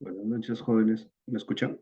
Buenas noches, jóvenes. ¿Me escuchan?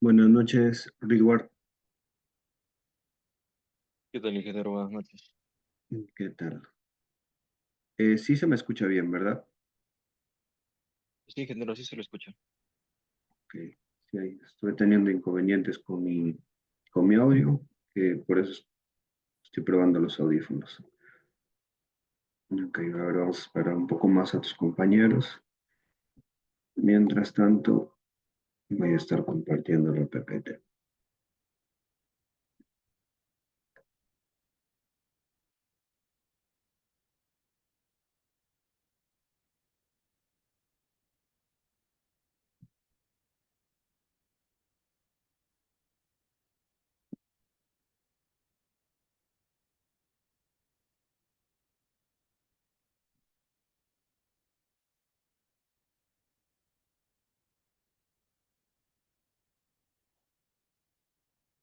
Buenas noches, Ridward. ¿Qué tal, ingeniero? Buenas noches. ¿Qué tal? Sí se me escucha bien, ¿verdad? Sí, ingeniero, sí se lo escucha. Ok. Sí, ahí estuve teniendo inconvenientes con mi audio, que por eso estoy probando los audífonos. Ok, ahora vamos a esperar un poco más a tus compañeros. Mientras tanto, voy a estar compartiendo el PPT.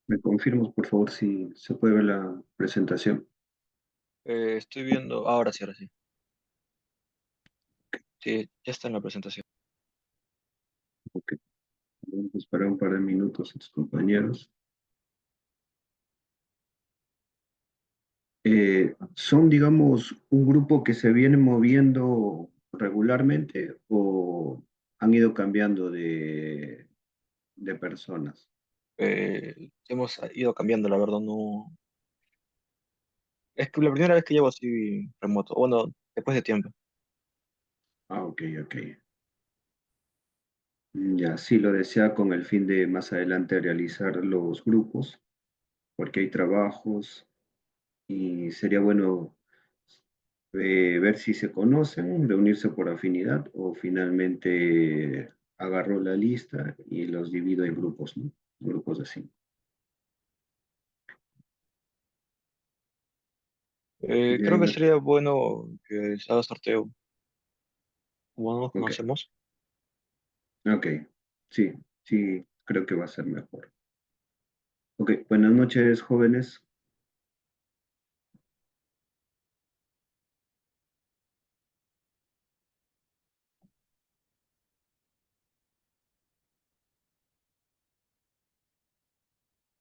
¿Me confirmas, por favor, si se puede ver la presentación? Estoy viendo, ahora sí, ahora sí. Sí, ya está en la presentación. Ok, vamos a esperar un par de minutos a tus compañeros. ¿Son, digamos, un grupo que se viene moviendo regularmente o han ido cambiando de personas? Hemos ido cambiando, la verdad, no. Es que la primera vez que llevo así remoto, bueno, después de tiempo. Ah, ok, ok. Ya, sí lo desea con el fin de más adelante realizar los grupos, porque hay trabajos y sería bueno ver si se conocen, reunirse por afinidad o finalmente agarro la lista y los divido en grupos, ¿no? Grupos de 5. Creo que Bien, sería bueno que se haga sorteo. Como no nos ok, conocemos. ok, sí, sí, creo que va a ser mejor. Ok, buenas noches, jóvenes.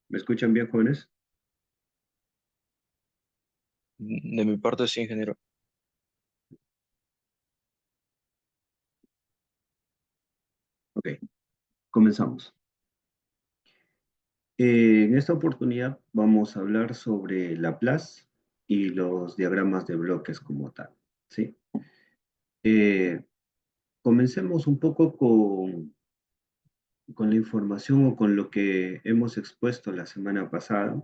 ¿Me escuchan bien, jóvenes? De mi parte, sí, ingeniero. Ok, comenzamos. En esta oportunidad vamos a hablar sobre Laplace y los diagramas de bloques como tal, ¿sí? Eh, Comencemos un poco con la información o con lo que hemos expuesto la semana pasada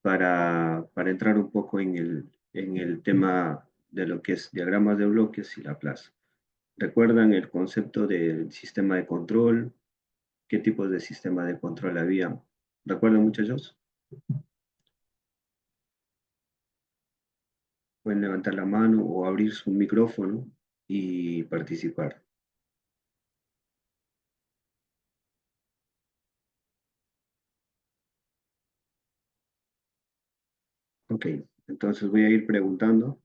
para entrar un poco en el tema de lo que es diagramas de bloques y Laplace. ¿Recuerdan el concepto del sistema de control? ¿Qué tipos de sistema de control había? ¿Recuerdan, muchachos? Pueden levantar la mano o abrir su micrófono y participar. Ok, entonces voy a ir preguntando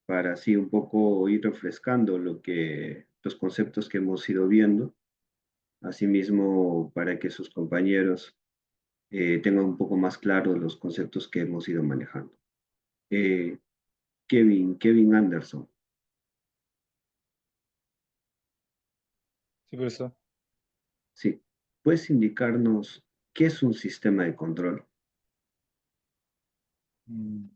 para así un poco ir refrescando los conceptos que hemos ido viendo, asimismo para que sus compañeros tengan un poco más claros los conceptos que hemos ido manejando. Eh, Kevin Anderson, Sí, profesor. sí, ¿puedes indicarnos qué es un sistema de control Mm,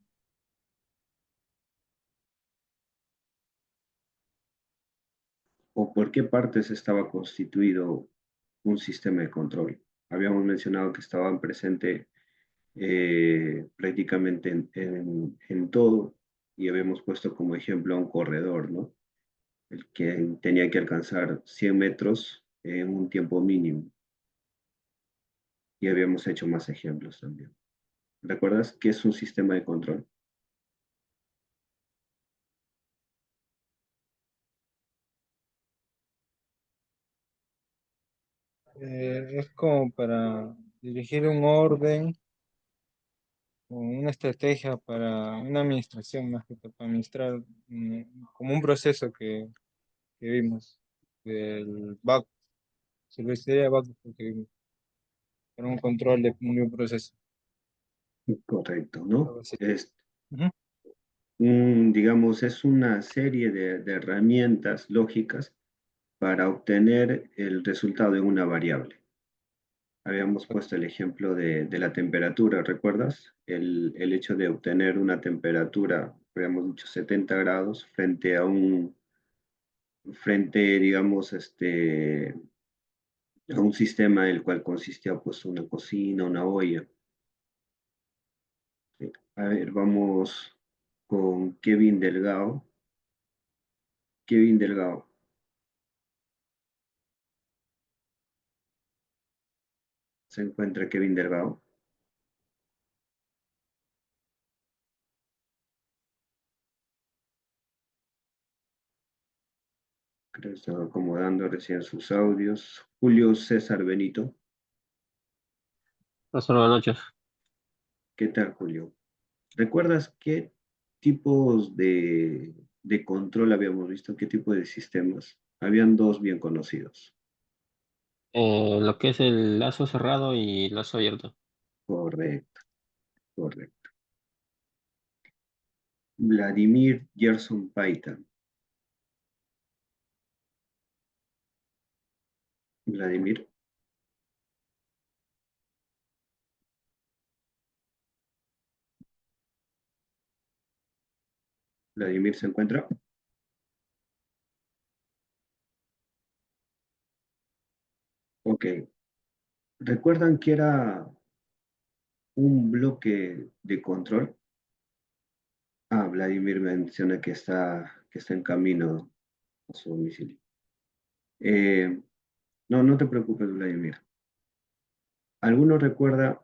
o por qué partes estaba constituido un sistema de control? Habíamos mencionado que estaban presentes prácticamente en todo y habíamos puesto como ejemplo a un corredor, ¿no? El que tenía que alcanzar 100 metros en un tiempo mínimo y habíamos hecho más ejemplos también. ¿Recuerdas qué es un sistema de control? es como para dirigir un orden o una estrategia para una administración, más que todo, para administrar como un proceso que vimos del back, se lo sería back que vimos. para un control de un proceso. Correcto, ¿no? Algo así. Es Ujú. digamos, es una serie de herramientas lógicas para obtener el resultado de una variable. Habíamos puesto el ejemplo de la temperatura, ¿recuerdas? El hecho de obtener una temperatura, habíamos dicho 70 grados, digamos, a un sistema el cual consistía pues una cocina, una olla. ¿Sí? A ver, vamos con Kevin Delgado. Kevin Delgado, se encuentra Kevin Delgado. Creo que estaba acomodando recién sus audios. Julio César Benito. Buenas noches. ¿Qué tal, Julio? ¿Recuerdas qué tipos de control habíamos visto? ¿Qué tipo de sistemas? Habían dos bien conocidos. Lo que es el lazo cerrado y lazo abierto. Correcto, correcto. Vladimir Gerson Paita. Vladimir, Vladimir se encuentra. Ok. ¿Recuerdan que era un bloque de control? Ah, Vladimir menciona que está en camino a su domicilio. Eh, no, no te preocupes, Vladimir. ¿Alguno recuerda?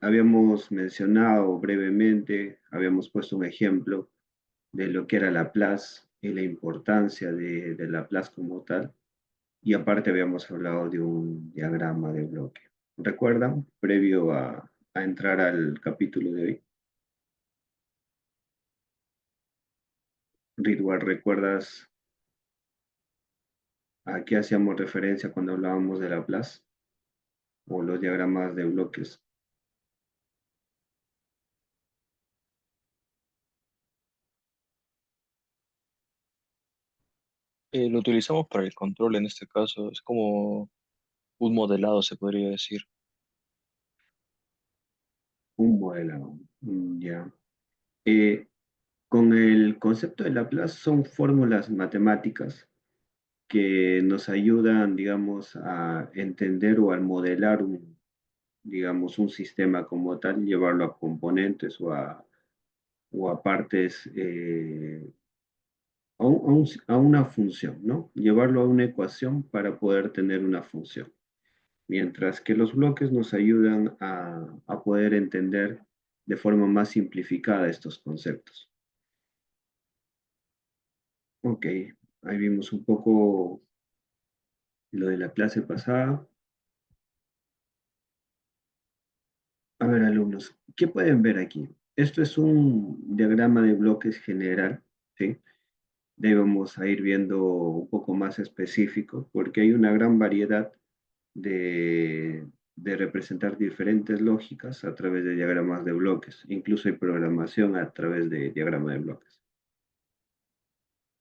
Habíamos mencionado brevemente, habíamos puesto un ejemplo de lo que era Laplace y la importancia de Laplace como tal, y aparte habíamos hablado de un diagrama de bloque. ¿Recuerdan? Previo a entrar al capítulo de hoy. Ritwar, ¿recuerdas a qué hacíamos referencia cuando hablábamos de Laplace o los diagramas de bloques? Lo utilizamos para el control en este caso, es como un modelado, se podría decir. Un modelo. Ya. Eh, con el concepto de Laplace son fórmulas matemáticas que nos ayudan, digamos, a entender o a modelar digamos, un sistema como tal, llevarlo a componentes o a partes, a una función, ¿no? Llevarlo a una ecuación para poder tener una función. Mientras que los bloques nos ayudan a poder entender de forma más simplificada estos conceptos. Ok, ahí vimos un poco lo de la clase pasada. A ver, alumnos, ¿qué pueden ver aquí? Esto es un diagrama de bloques general, ¿sí? Debemos a ir viendo un poco más específico porque hay una gran variedad de representar diferentes lógicas a través de diagramas de bloques. Incluso hay programación a través de diagrama de bloques.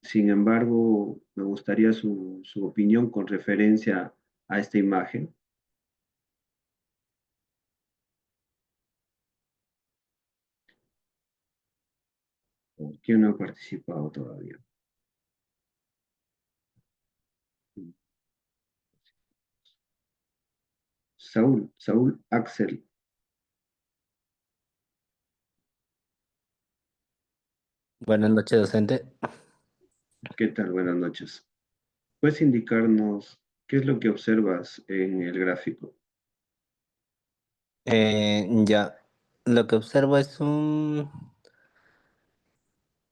Sin embargo, me gustaría su opinión con referencia a esta imagen. ¿Quién no ha participado todavía? Saúl Axel, Buenas noches, docente. ¿qué tal? Buenas noches. ¿Puedes indicarnos qué es lo que observas en el gráfico? Ya, lo que observo es un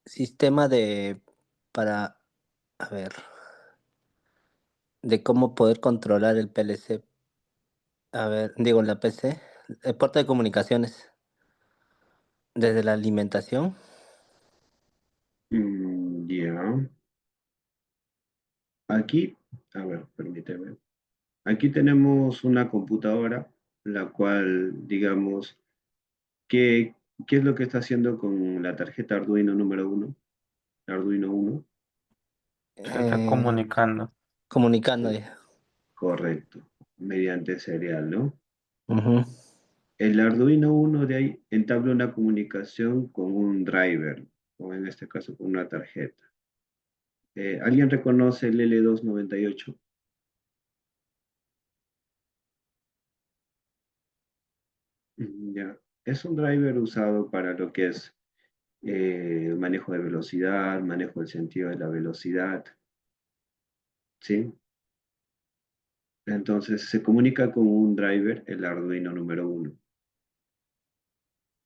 sistema para, a ver, de cómo poder controlar el PLC, a ver, digo, la PC, el puerto de comunicaciones, desde la alimentación. Ya. Aquí, a ver, permíteme. Aquí tenemos una computadora, la cual, digamos, ¿qué, qué es lo que está haciendo con la tarjeta Arduino número uno? Arduino uno, Se está Eh, comunicando. comunicando ya. correcto, mediante serial, ¿no? Ujú. El Arduino uno de ahí entabla una comunicación con un driver, o en este caso con una tarjeta. ¿Alguien reconoce el L298? Ya. Es un driver usado para lo que es manejo de velocidad, manejo del sentido de la velocidad, ¿sí? Entonces se comunica con un driver, el Arduino número uno.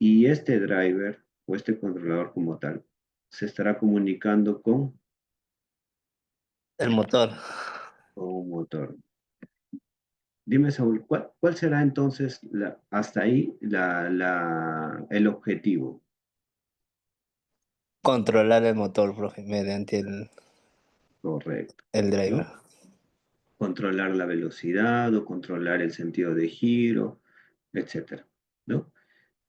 Y este driver o este controlador como tal se estará comunicando El motor. con un motor. Dime, Saúl, ¿cuál será entonces hasta ahí el objetivo? Controlar el motor, profe, mediante Correcto, el driver. ¿no? Controlar la velocidad o controlar el sentido de giro, etcétera, ¿no?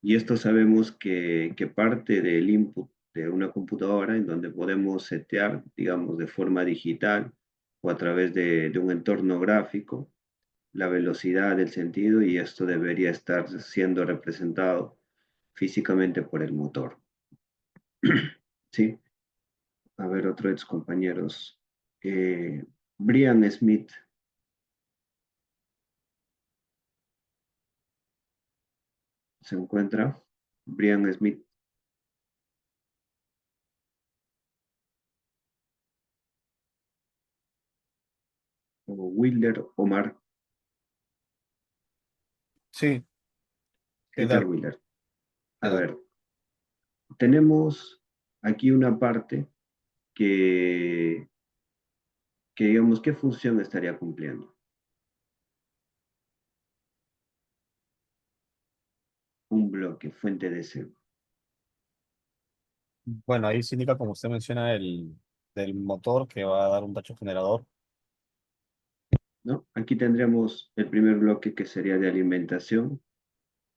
Y esto sabemos que parte del input de una computadora en donde podemos setear, digamos, de forma digital o a través de un entorno gráfico, la velocidad, el sentido, y esto debería estar siendo representado físicamente por el motor. ¿Sí? A ver, otro de tus compañeros. Brian Smith, ¿se encuentra? Brian Smith o Wilder Omar, Sí, ¿qué Edgar tal? Wheeler. ¿Qué A tal? ver, tenemos aquí una parte que, que digamos, ¿qué función estaría cumpliendo? Un bloque, fuente de cebo, Bueno, ahí se indica, como usted menciona, del motor que va a dar un tacho generador. ¿no? Aquí tendríamos el primer bloque que sería de alimentación.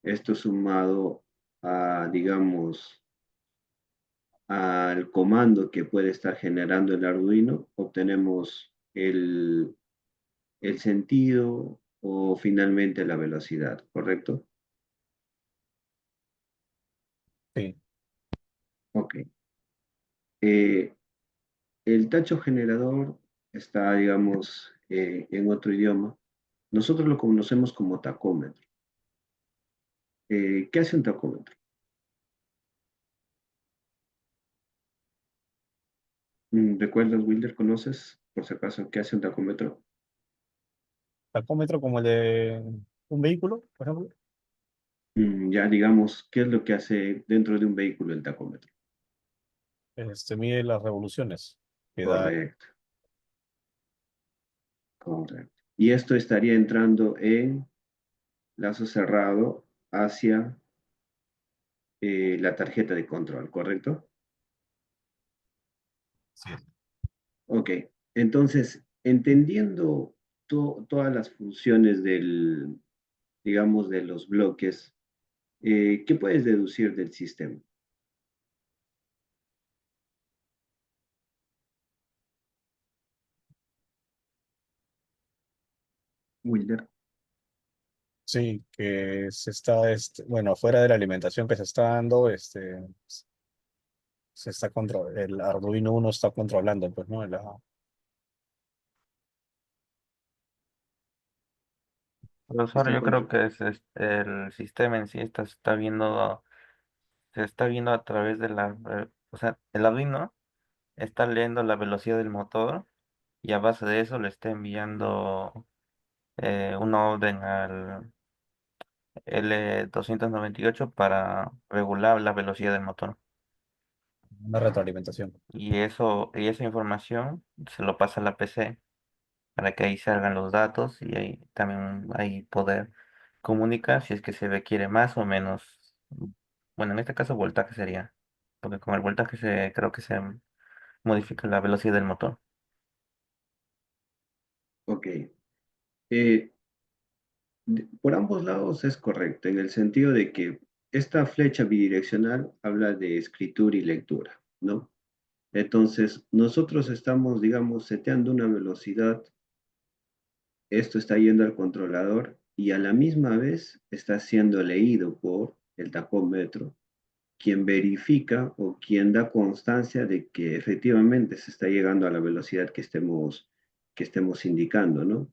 Esto sumado a, digamos, al comando que puede estar generando el Arduino, obtenemos el sentido o finalmente la velocidad, ¿correcto? Sí, Ok. Eh, el tacho generador está, digamos, en otro idioma. Nosotros lo conocemos como tacómetro. ¿Qué hace un tacómetro? ¿Recuerdas, Wilder? ¿Conoces, por si acaso, qué hace un tacómetro? tacómetro como el de un vehículo, por ejemplo. Ya digamos, ¿qué es lo que hace dentro de un vehículo el tacómetro? Mide las revoluciones que da. Correcto, correcto. Y esto estaría entrando en lazo cerrado hacia la tarjeta de control, ¿correcto? Sí. Ok, entonces, entendiendo todas las funciones digamos, de los bloques, ¿qué puedes deducir del sistema? Wilder. Sí, que se está, bueno, fuera de la alimentación que se está dando, el Arduino uno está controlando, pues, ¿no? Profesor, Está yo creo contra- que el sistema en sí se está viendo a través de o sea, el Arduino está leyendo la velocidad del motor y a base de eso le está enviando una orden al L298 para regular la velocidad del motor. Una retroalimentación. Y esa información se lo pasa a la PC para que ahí salgan los datos y ahí también ahí poder comunicar si es que se requiere más o menos. Bueno, en este caso voltaje sería, porque con el voltaje creo que se modifica la velocidad del motor. Ok. Eh, Por ambos lados es correcto, en el sentido de que esta flecha bidireccional habla de escritura y lectura, ¿no? Entonces, nosotros estamos, digamos, seteando una velocidad, esto está yendo al controlador y a la misma vez está siendo leído por el tacómetro, quien verifica o quien da constancia de que efectivamente se está llegando a la velocidad que estemos indicando, ¿no?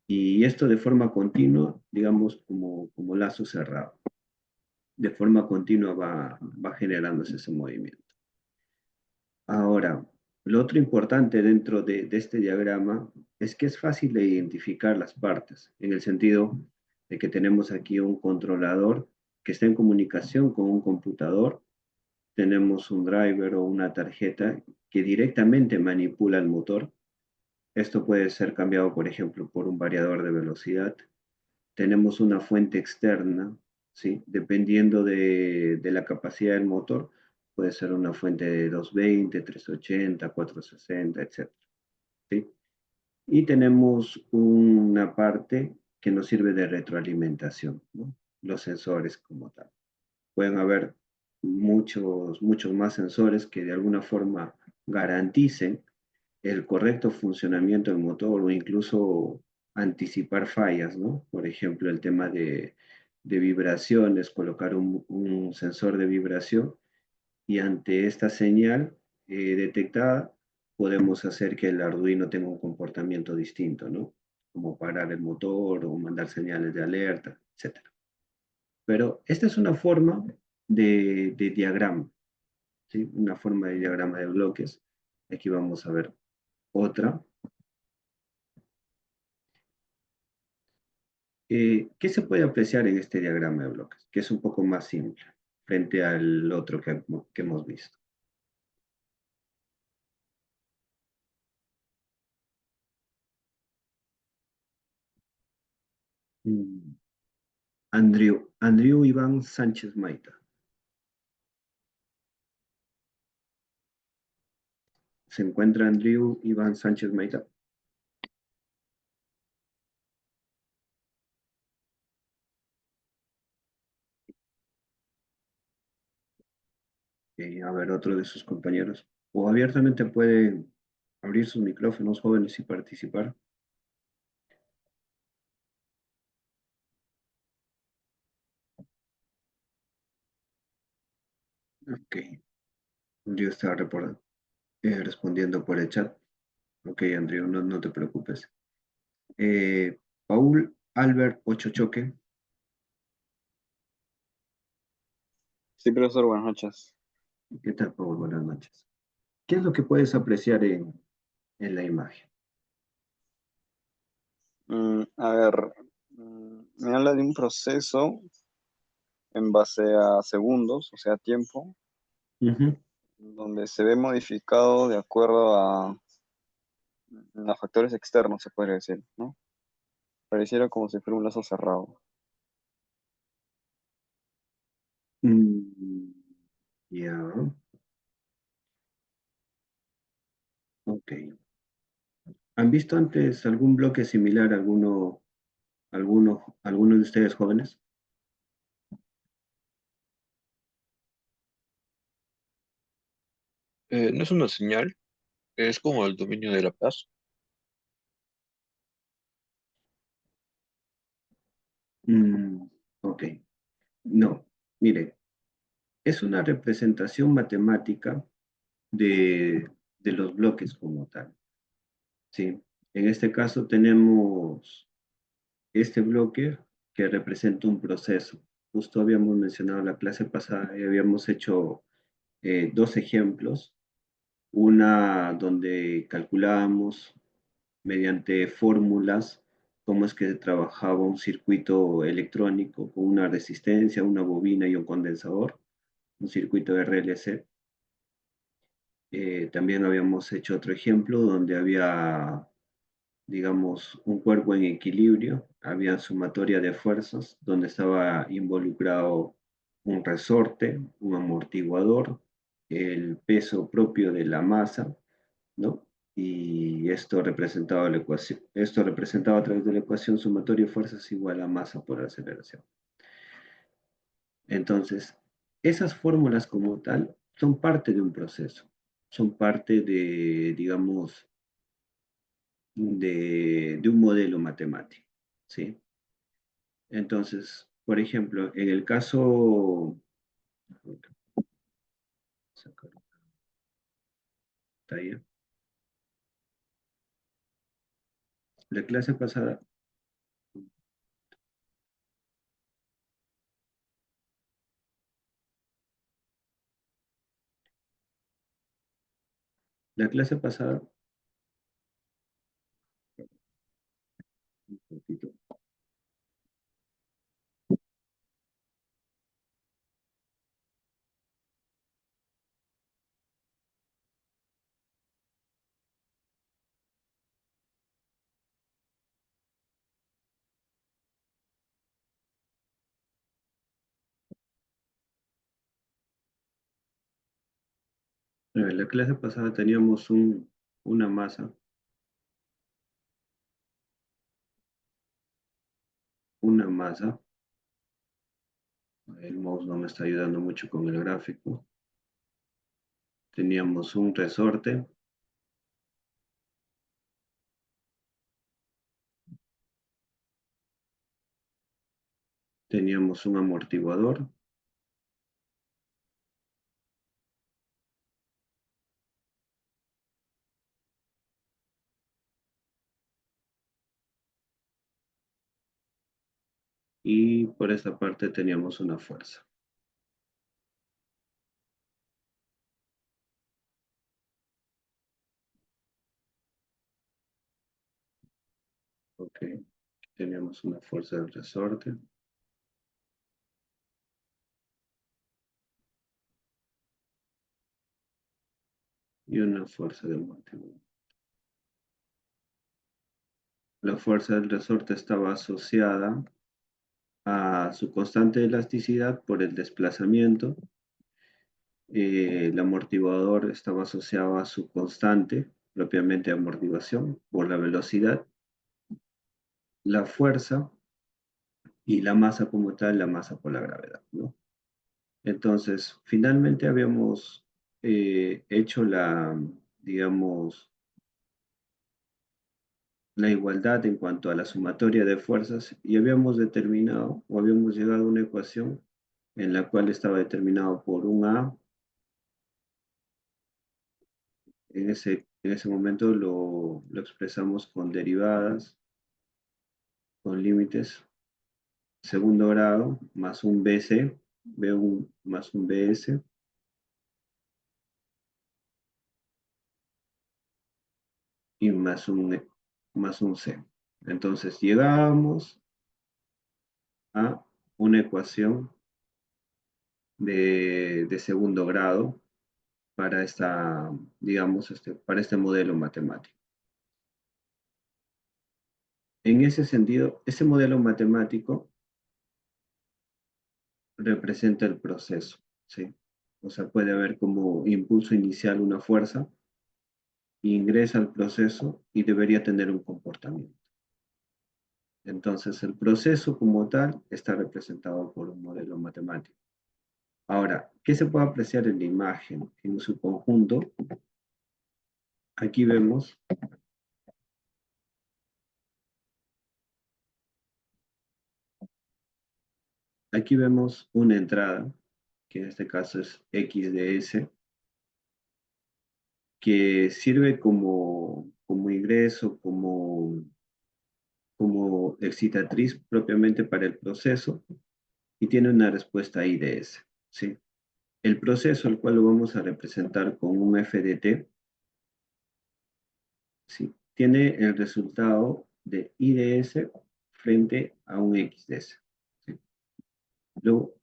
Y esto de forma continua, digamos, como lazo cerrado. De forma continua va generándose ese movimiento. Ahora, lo otro importante dentro de este diagrama es que es fácil de identificar las partes, en el sentido de que tenemos aquí un controlador que está en comunicación con un computador, tenemos un driver o una tarjeta que directamente manipula el motor. Esto puede ser cambiado, por ejemplo, por un variador de velocidad. Tenemos una fuente externa, ¿sí? Dependiendo de la capacidad del motor, puede ser una fuente de 220, 380, 460, etc. ¿Sí? Y tenemos una parte que nos sirve de retroalimentación, ¿no? Los sensores como tal. Pueden haber muchos más sensores que de alguna forma garanticen el correcto funcionamiento del motor o incluso anticipar fallas, ¿no? Por ejemplo, el tema de vibraciones, colocar un sensor de vibración y ante esta señal detectada podemos hacer que el Arduino tenga un comportamiento distinto, ¿no? Como parar el motor o mandar señales de alerta, etc. Pero esta es una forma de diagrama, ¿sí? Una forma de diagrama de bloques. Aquí vamos a ver otra. ¿Qué se puede apreciar en este diagrama de bloques? Que es un poco más simple frente al otro que hemos visto. Mm, Andrew Iván Sánchez Maita. ¿Se encuentra Andrew Iván Sánchez Maita? A ver, otro de sus compañeros. O abiertamente puede abrir sus micrófonos, jóvenes, y participar. Ok. Andrew está respondiendo por el chat. Ok, Andrew, no te preocupes. Paul Albert Ochochoque. Sí, profesor, buenas noches. ¿Qué tal, Paul? Buenas noches. ¿Qué es lo que puedes apreciar en la imagen? A ver, me habla de un proceso en base a segundos, o sea, tiempo, Ujú. donde se ve modificado de acuerdo a factores externos, se podría decir, ¿no? Pareciera como si fuera un lazo cerrado. Mm, ya, ok. ¿Han visto antes algún bloque similar, alguno de ustedes jóvenes? No es una señal, es como el dominio de la paz. Mm, ok. No, mire, es una representación matemática de los bloques como tal. ¿Sí? En este caso tenemos este bloque que representa un proceso. Justo habíamos mencionado la clase pasada y habíamos hecho dos ejemplos. Una donde calculábamos mediante fórmulas cómo es que trabajaba un circuito electrónico con una resistencia, una bobina y un condensador, un circuito RLC. También habíamos hecho otro ejemplo donde había, digamos, un cuerpo en equilibrio, había sumatoria de fuerzas, donde estaba involucrado un resorte, un amortiguador, el peso propio de la masa, ¿no? y esto representaba a través de la ecuación sumatoria de fuerzas igual a masa por aceleración. Entonces, esas fórmulas como tal son parte de un proceso, son parte de, digamos, de un modelo matemático, ¿sí? Entonces, por ejemplo, en el caso, sacar pantalla. La clase pasada, la clase pasada, un poquito. En la clase pasada teníamos una masa. El mouse no me está ayudando mucho con el gráfico. Teníamos un resorte, teníamos un amortiguador, y por esta parte teníamos una fuerza. Ok, teníamos una fuerza del resorte y una fuerza del amortiguador. La fuerza del resorte estaba asociada a su constante de elasticidad por el desplazamiento. El amortiguador estaba asociado a su constante, propiamente amortiguación, por la velocidad, la fuerza y la masa como tal, la masa por la gravedad, ¿no? Entonces, finalmente habíamos hecho digamos, la igualdad en cuanto a la sumatoria de fuerzas y habíamos determinado o habíamos llegado a una ecuación en la cual estaba determinado por un A. En ese momento lo expresamos con derivadas, con límites, segundo grado, más un BC, B1 más un BS, y más un C. Entonces llegamos a una ecuación de segundo grado para digamos, para este modelo matemático. En ese sentido, ese modelo matemático representa el proceso, ¿sí? O sea, puede haber como impulso inicial una fuerza, ingresa al proceso y debería tener un comportamiento. Entonces, el proceso como tal está representado por un modelo matemático. Ahora, ¿qué se puede apreciar en la imagen? En su conjunto, aquí vemos, una entrada, que en este caso es X de S, que sirve como ingreso, como excitatriz propiamente para el proceso, y tiene una respuesta I de S, ¿sí? El proceso, al cual lo vamos a representar con un F de T, ¿sí? Tiene el resultado de I de S frente a un X de S, ¿sí? Luego,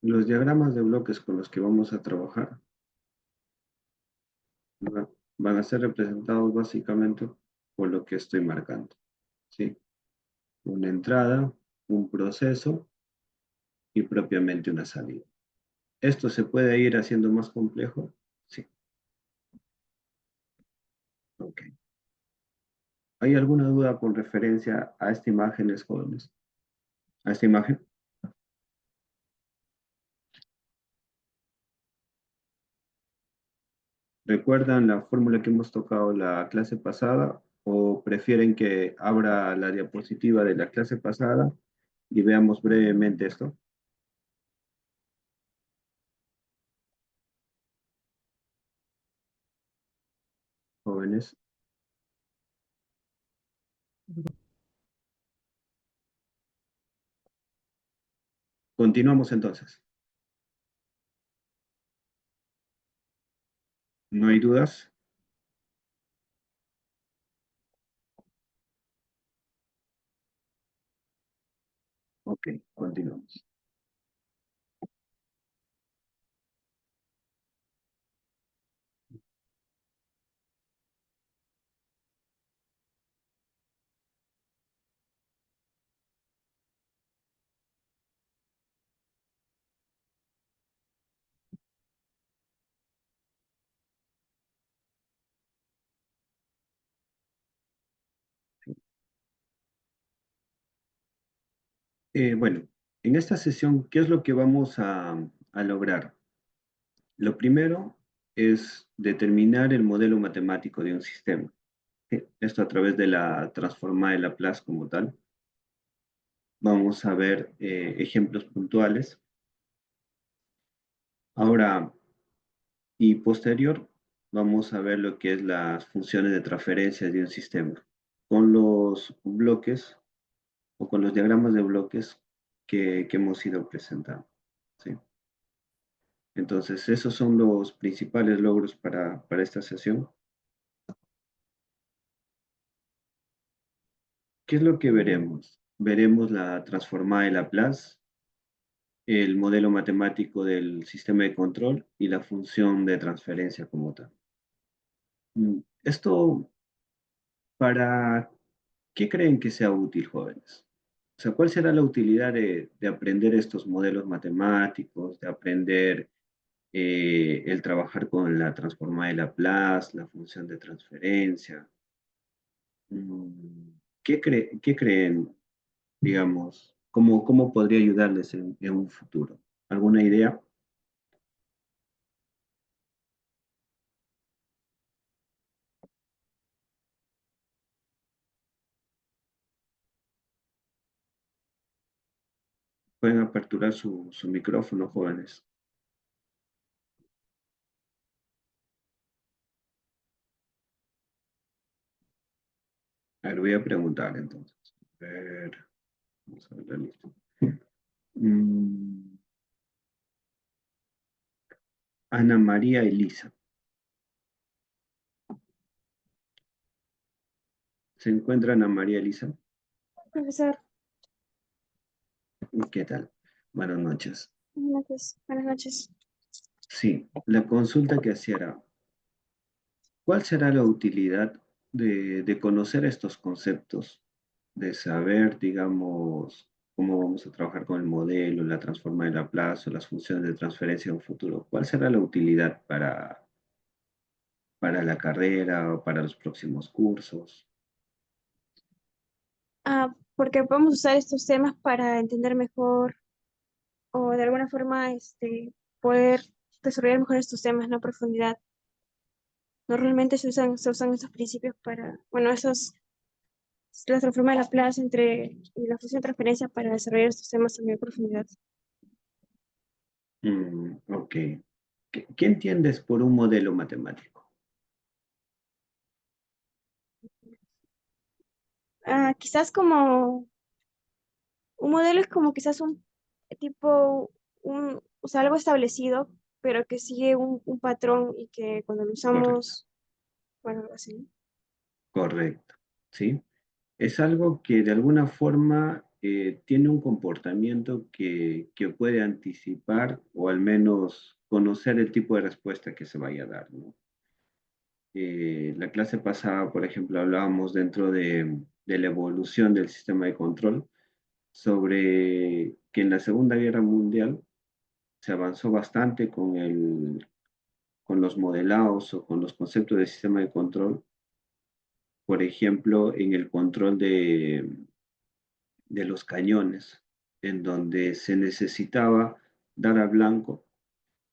los diagramas de bloques con los que vamos a trabajar van a ser representados básicamente por lo que estoy marcando, ¿sí? Una entrada, un proceso y propiamente una salida. ¿Esto se puede ir haciendo más complejo? Sí. Ok. ¿Hay alguna duda con referencia a esta imagen, jóvenes? ¿A esta imagen? ¿Recuerdan la fórmula que hemos tocado la clase pasada o prefieren que abra la diapositiva de la clase pasada y veamos brevemente esto? Jóvenes. Continuamos entonces. ¿No hay dudas? Ok, continuamos. Bueno, en esta sesión, ¿qué es lo que vamos a lograr? Lo primero es determinar el modelo matemático de un sistema. Esto a través de la transformada de Laplace como tal. Vamos a ver ejemplos puntuales. Ahora, y posterior, vamos a ver lo que es las funciones de transferencia de un sistema con los bloques o con los diagramas de bloques que hemos ido presentando. ¿Sí? Entonces, esos son los principales logros para esta sesión. ¿Qué es lo que veremos? Veremos la transformada de Laplace, el modelo matemático del sistema de control y la función de transferencia como tal. Esto, ¿para qué creen que sea útil, jóvenes? O sea, ¿cuál será la utilidad de aprender estos modelos matemáticos, de aprender el trabajar con la transformada de Laplace, la función de transferencia? ¿Qué creen, digamos, cómo podría ayudarles en un futuro? ¿Alguna idea? Pueden aperturar su micrófono, jóvenes. A ver, voy a preguntar entonces. A ver, vamos a ver la lista. Mm, Ana María Elisa. ¿Se encuentra Ana María Elisa? Profesor, ¿Qué tal? Buenas noches. buenas noches. Sí, la consulta que hacía era, ¿cuál será la utilidad de conocer estos conceptos? De saber, digamos, cómo vamos a trabajar con el modelo, la transforma de Laplace o las funciones de transferencia en un futuro. ¿Cuál será la utilidad para la carrera o para los próximos cursos? Porque podemos usar estos temas para entender mejor o de alguna forma poder desarrollar mejor estos temas, ¿no? A profundidad. Normalmente se usan estos principios para, bueno, la transforma de Laplace y la función de transferencia para desarrollar estos temas también a profundidad. Ok. ¿Qué entiendes por un modelo matemático? Quizás como un modelo es como quizás un tipo, o sea, algo establecido, pero que sigue un patrón y que cuando lo Correcto. usamos, bueno, algo así, ¿no? Correcto. ¿Sí? Es algo que de alguna forma tiene un comportamiento que puede anticipar o al menos conocer el tipo de respuesta que se vaya a dar, ¿no? La clase pasada, por ejemplo, hablábamos dentro de la evolución del sistema de control sobre que en la Segunda Guerra Mundial se avanzó bastante con los modelados o con los conceptos de sistema de control, por ejemplo, en el control de los cañones, en donde se necesitaba dar al blanco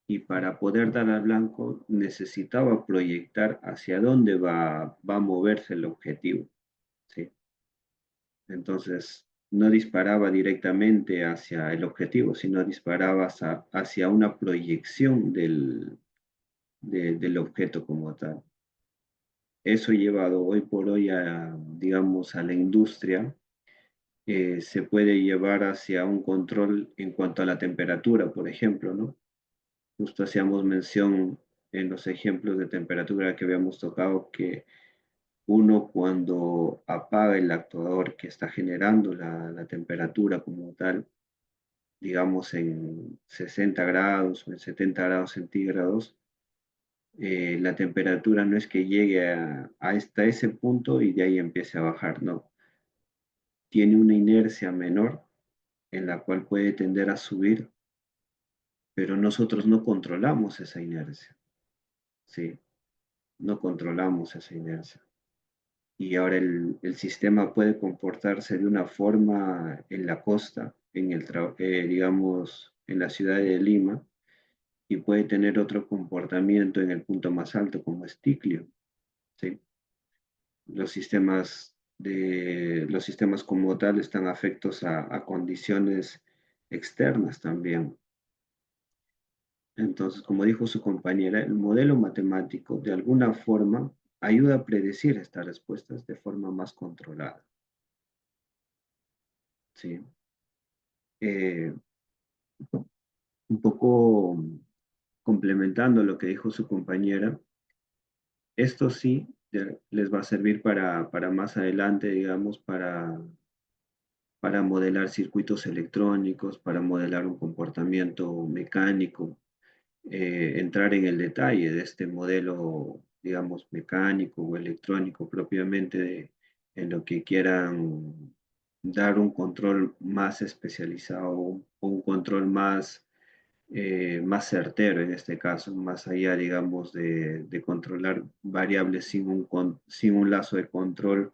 y para poder dar al blanco necesitaba proyectar hacia dónde va a moverse el objetivo, ¿sí? Entonces, no disparaba directamente hacia el objetivo, sino disparaba hacia una proyección del objeto como tal. Eso llevado hoy por hoy a, digamos, a la industria, se puede llevar hacia un control en cuanto a la temperatura, por ejemplo, ¿no? Justo hacíamos mención en los ejemplos de temperatura que habíamos tocado que uno cuando apaga el actuador que está generando la temperatura como tal, digamos en 60 grados o en 70 grados centígrados, la temperatura no es que llegue hasta ese punto y de ahí empiece a bajar, no. Tiene una inercia menor en la cual puede tender a subir, pero nosotros no controlamos esa inercia, ¿sí? No controlamos esa inercia. Y ahora el sistema puede comportarse de una forma en la costa, digamos, en la ciudad de Lima, y puede tener otro comportamiento en el punto más alto, como es Ticlio, ¿sí? Los sistemas como tal están afectos a condiciones externas también. Entonces, como dijo su compañera, el modelo matemático de alguna forma ayuda a predecir estas respuestas de forma más controlada. ¿Sí? Eh, un poco complementando lo que dijo su compañera, esto sí les va a servir para más adelante, digamos, para modelar circuitos electrónicos, para modelar un comportamiento mecánico, entrar en el detalle de este modelo, digamos, mecánico o electrónico propiamente en lo que quieran dar un control más especializado o un control más certero en este caso, más allá, digamos, de controlar variables sin un lazo de control,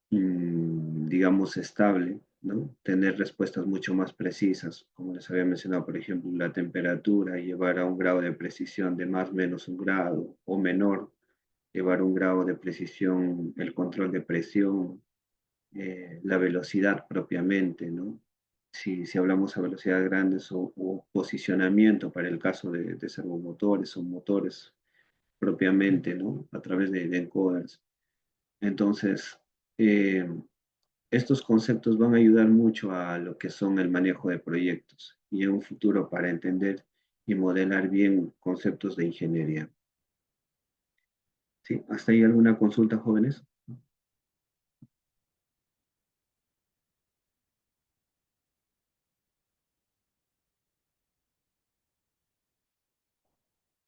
digamos, estable, ¿no? Tener respuestas mucho más precisas, como les había mencionado, por ejemplo, la temperatura, llevar a un grado de precisión de más o menos un grado o menor, llevar un grado de precisión el control de presión, la velocidad propiamente, ¿no? Si hablamos a velocidades grandes o posicionamiento para el caso de servomotores o motores propiamente, ¿no? A través de encoders. Entonces, eh, estos conceptos van a ayudar mucho a lo que son el manejo de proyectos y en un futuro para entender y modelar bien conceptos de ingeniería. ¿Sí? ¿Hasta ahí alguna consulta, jóvenes?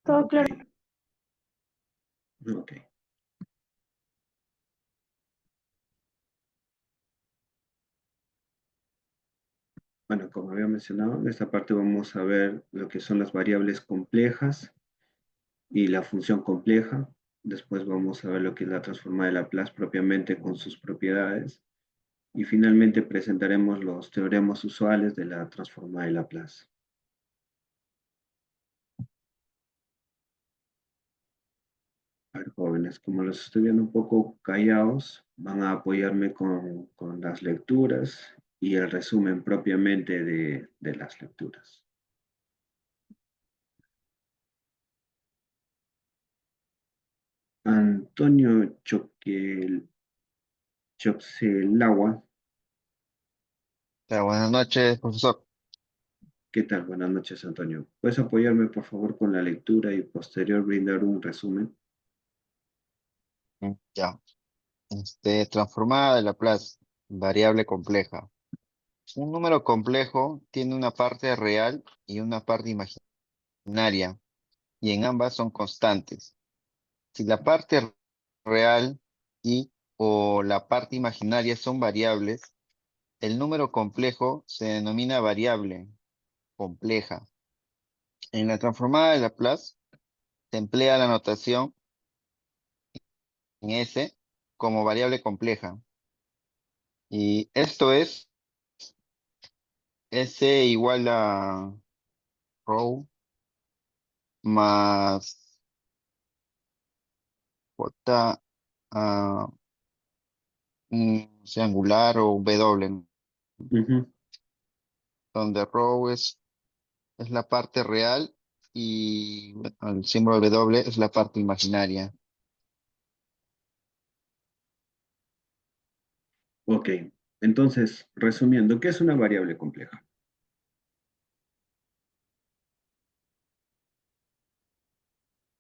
Todo claro. Ok. Bueno, como había mencionado, en esta parte vamos a ver lo que son las variables complejas y la función compleja. Después vamos a ver lo que es la transformada de Laplace propiamente con sus propiedades. Y finalmente presentaremos los teoremas usuales de la transformada de Laplace. A ver, jóvenes, como los estoy viendo un poco callados, van a apoyarme con las lecturas y el resumen propiamente de las lecturas. Antonio Choxelagua, Buenas noches, profesor. ¿qué tal? Buenas noches, Antonio. ¿Puedes apoyarme, por favor, con la lectura y posterior brindar un resumen? Ya. Transformada de Laplace, variable compleja. Un número complejo tiene una parte real y una parte imaginaria, y en ambas son constantes. Si la parte real y o la parte imaginaria son variables, el número complejo se denomina variable compleja. En la transformada de Laplace se emplea la notación en S como variable compleja. Y esto es S igual a rho más J sea angular o W, ¿no? Ujú. Donde rho es la parte real y bueno, el símbolo W es la parte imaginaria. Ok, entonces, resumiendo, ¿qué es una variable compleja?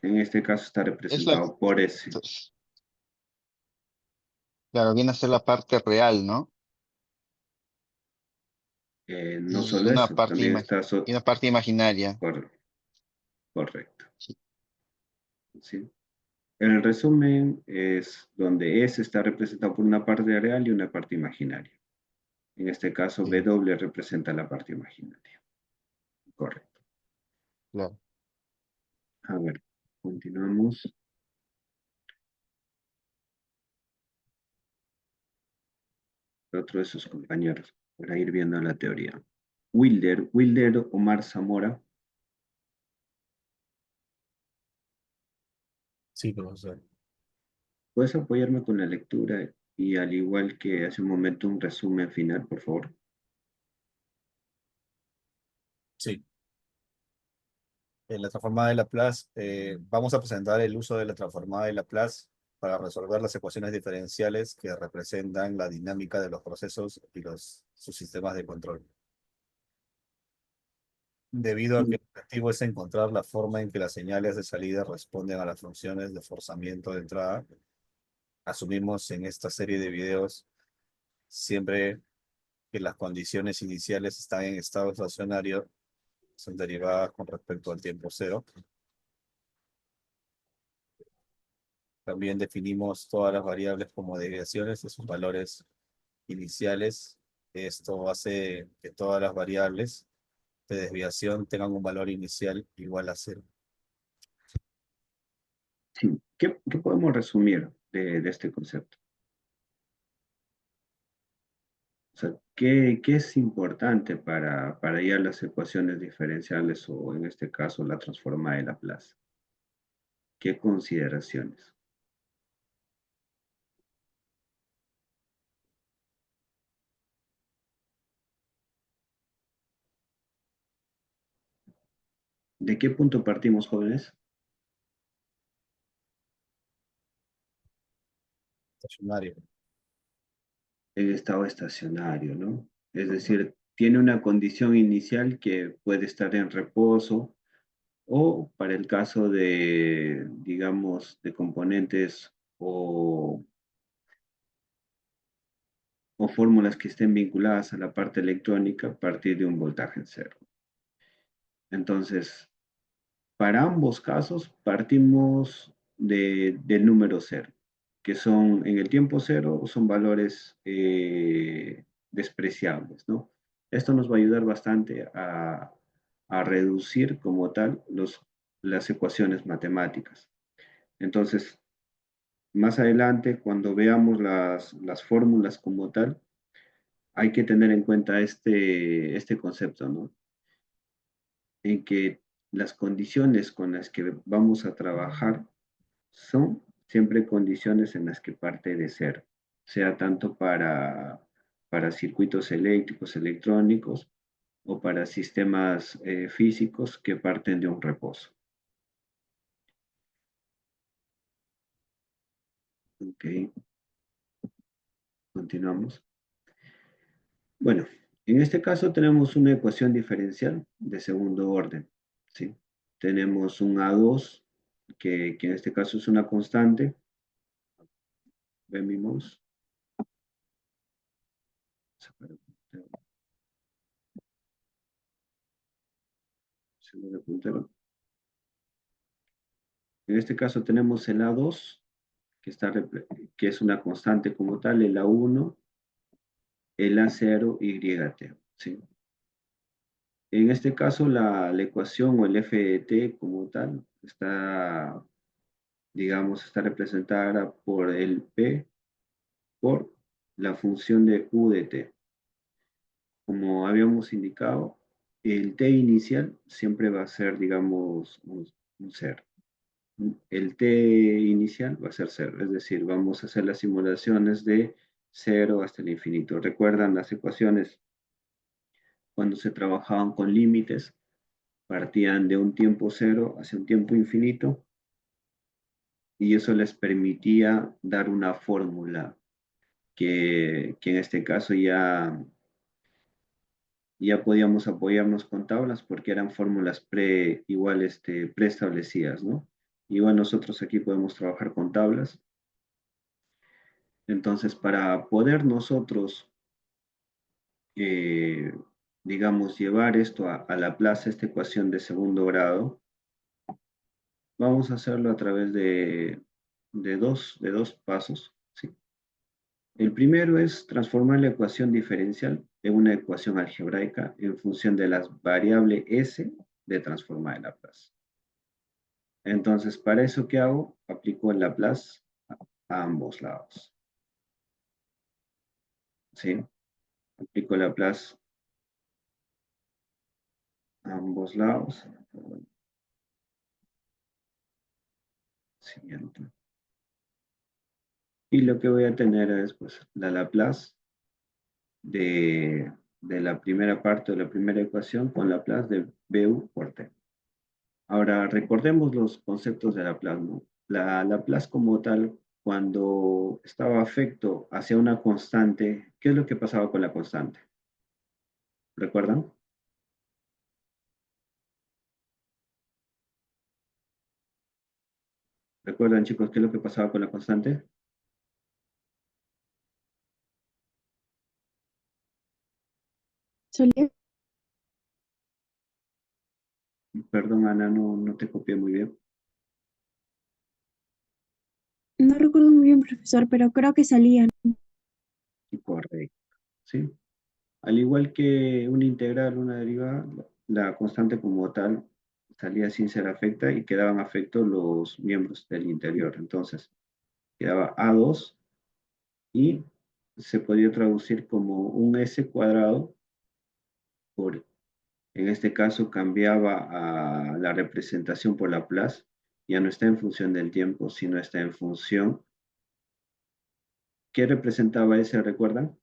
En este caso está Es la, representado por S. claro, viene a ser la parte real, ¿no? No Y solo una eso, parte, también está y una parte imaginaria. correcto. Sí, ¿Sí? El resumen es donde S está representado por una parte real y una parte imaginaria. En este caso, sí, W representa la parte imaginaria. Correcto. claro. A ver, continuamos. Otro de sus compañeros para ir viendo la teoría. Wilder Omar Zamora. Sí, profesor. ¿Puedes apoyarme con la lectura y al igual que hace un momento un resumen final, por favor? Sí. En la transformada de Laplace, vamos a presentar el uso de la transformada de Laplace para resolver las ecuaciones diferenciales que representan la dinámica de los procesos y sus sistemas de control. Debido a que el objetivo es encontrar la forma en que las señales de salida responden a las funciones de forzamiento de entrada, asumimos en esta serie de videos siempre que las condiciones iniciales están en estado estacionario, son derivadas con respecto al tiempo cero. También definimos todas las variables como desviaciones de sus valores iniciales. Esto hace que todas las variables de desviación tengan un valor inicial igual a cero. Sí. ¿Qué podemos resumir de este concepto? O sea, ¿qué es importante para hallar las ecuaciones diferenciales o en este caso la transformada de Laplace? ¿Qué consideraciones? ¿De qué punto partimos, jóvenes? Estacionario. En estado estacionario, ¿no? Es decir, tiene una condición inicial que puede estar en reposo o para el caso de, digamos, de componentes o fórmulas que estén vinculadas a la parte electrónica a partir de un voltaje en cero. Entonces, para ambos casos partimos del número cero, que son en el tiempo cero son valores despreciables, ¿no? Esto nos va a ayudar bastante a reducir como tal las ecuaciones matemáticas. Entonces, más adelante, cuando veamos las fórmulas como tal, hay que tener en cuenta este concepto, ¿no? En que las condiciones con las que vamos a trabajar son siempre condiciones en las que parte de cero, sea tanto para circuitos eléctricos, electrónicos o para sistemas físicos que parten de un reposo. Ok, continuamos. Bueno, en este caso tenemos una ecuación diferencial de segundo orden, ¿sí? Tenemos un A2, que en este caso es una constante. Ven mi mouse. Segundo puntero. En este caso tenemos el A2, que es una constante como tal, el A1, el A0, YT. ¿Sí? En este caso, la ecuación o el f de t como tal está, digamos, está representada por el p por la función de u de t. Como habíamos indicado, el t inicial siempre va a ser, digamos, un 0. El t inicial va a ser 0, es decir, vamos a hacer las simulaciones de 0 hasta el infinito. ¿Recuerdan las ecuaciones cuando se trabajaban con límites? Partían de un tiempo 0 hacia un tiempo infinito y eso les permitía dar una fórmula que en este caso ya podíamos apoyarnos con tablas porque eran fórmulas preestablecidas, ¿no? Igual nosotros aquí podemos trabajar con tablas. Entonces, para poder nosotros, eh, digamos, llevar esto a Laplace, esta ecuación de segundo grado, vamos a hacerlo a través de dos pasos, ¿sí? El primero es transformar la ecuación diferencial en una ecuación algebraica en función de las variables S de transformar en Laplace. Entonces, para eso, ¿qué hago? Aplico el Laplace a ambos lados. ¿Sí? Aplico el Laplace a ambos lados. Siguiente. Y lo que voy a tener es pues, la Laplace de la primera parte de la primera ecuación con Laplace de BU por T. Ahora, recordemos los conceptos de Laplace, ¿no? La Laplace como tal, cuando estaba afecto hacia una constante, ¿qué es lo que pasaba con la constante? ¿Recuerdan? ¿Recuerdan, chicos, qué es lo que pasaba con la constante? Solía- Perdón, Ana, no te copié muy bien. No recuerdo muy bien, profesor, pero creo que salían. Correcto, ¿sí? Al igual que una integral, una derivada, la constante como tal salía sin ser afecta y quedaban afectos los miembros del interior. Entonces, quedaba A2 y se podía traducir como un S cuadrado por, en este caso, cambiaba a la representación por Laplace. Ya no está en función del tiempo, sino está en función. ¿Qué representaba S, recuerdan?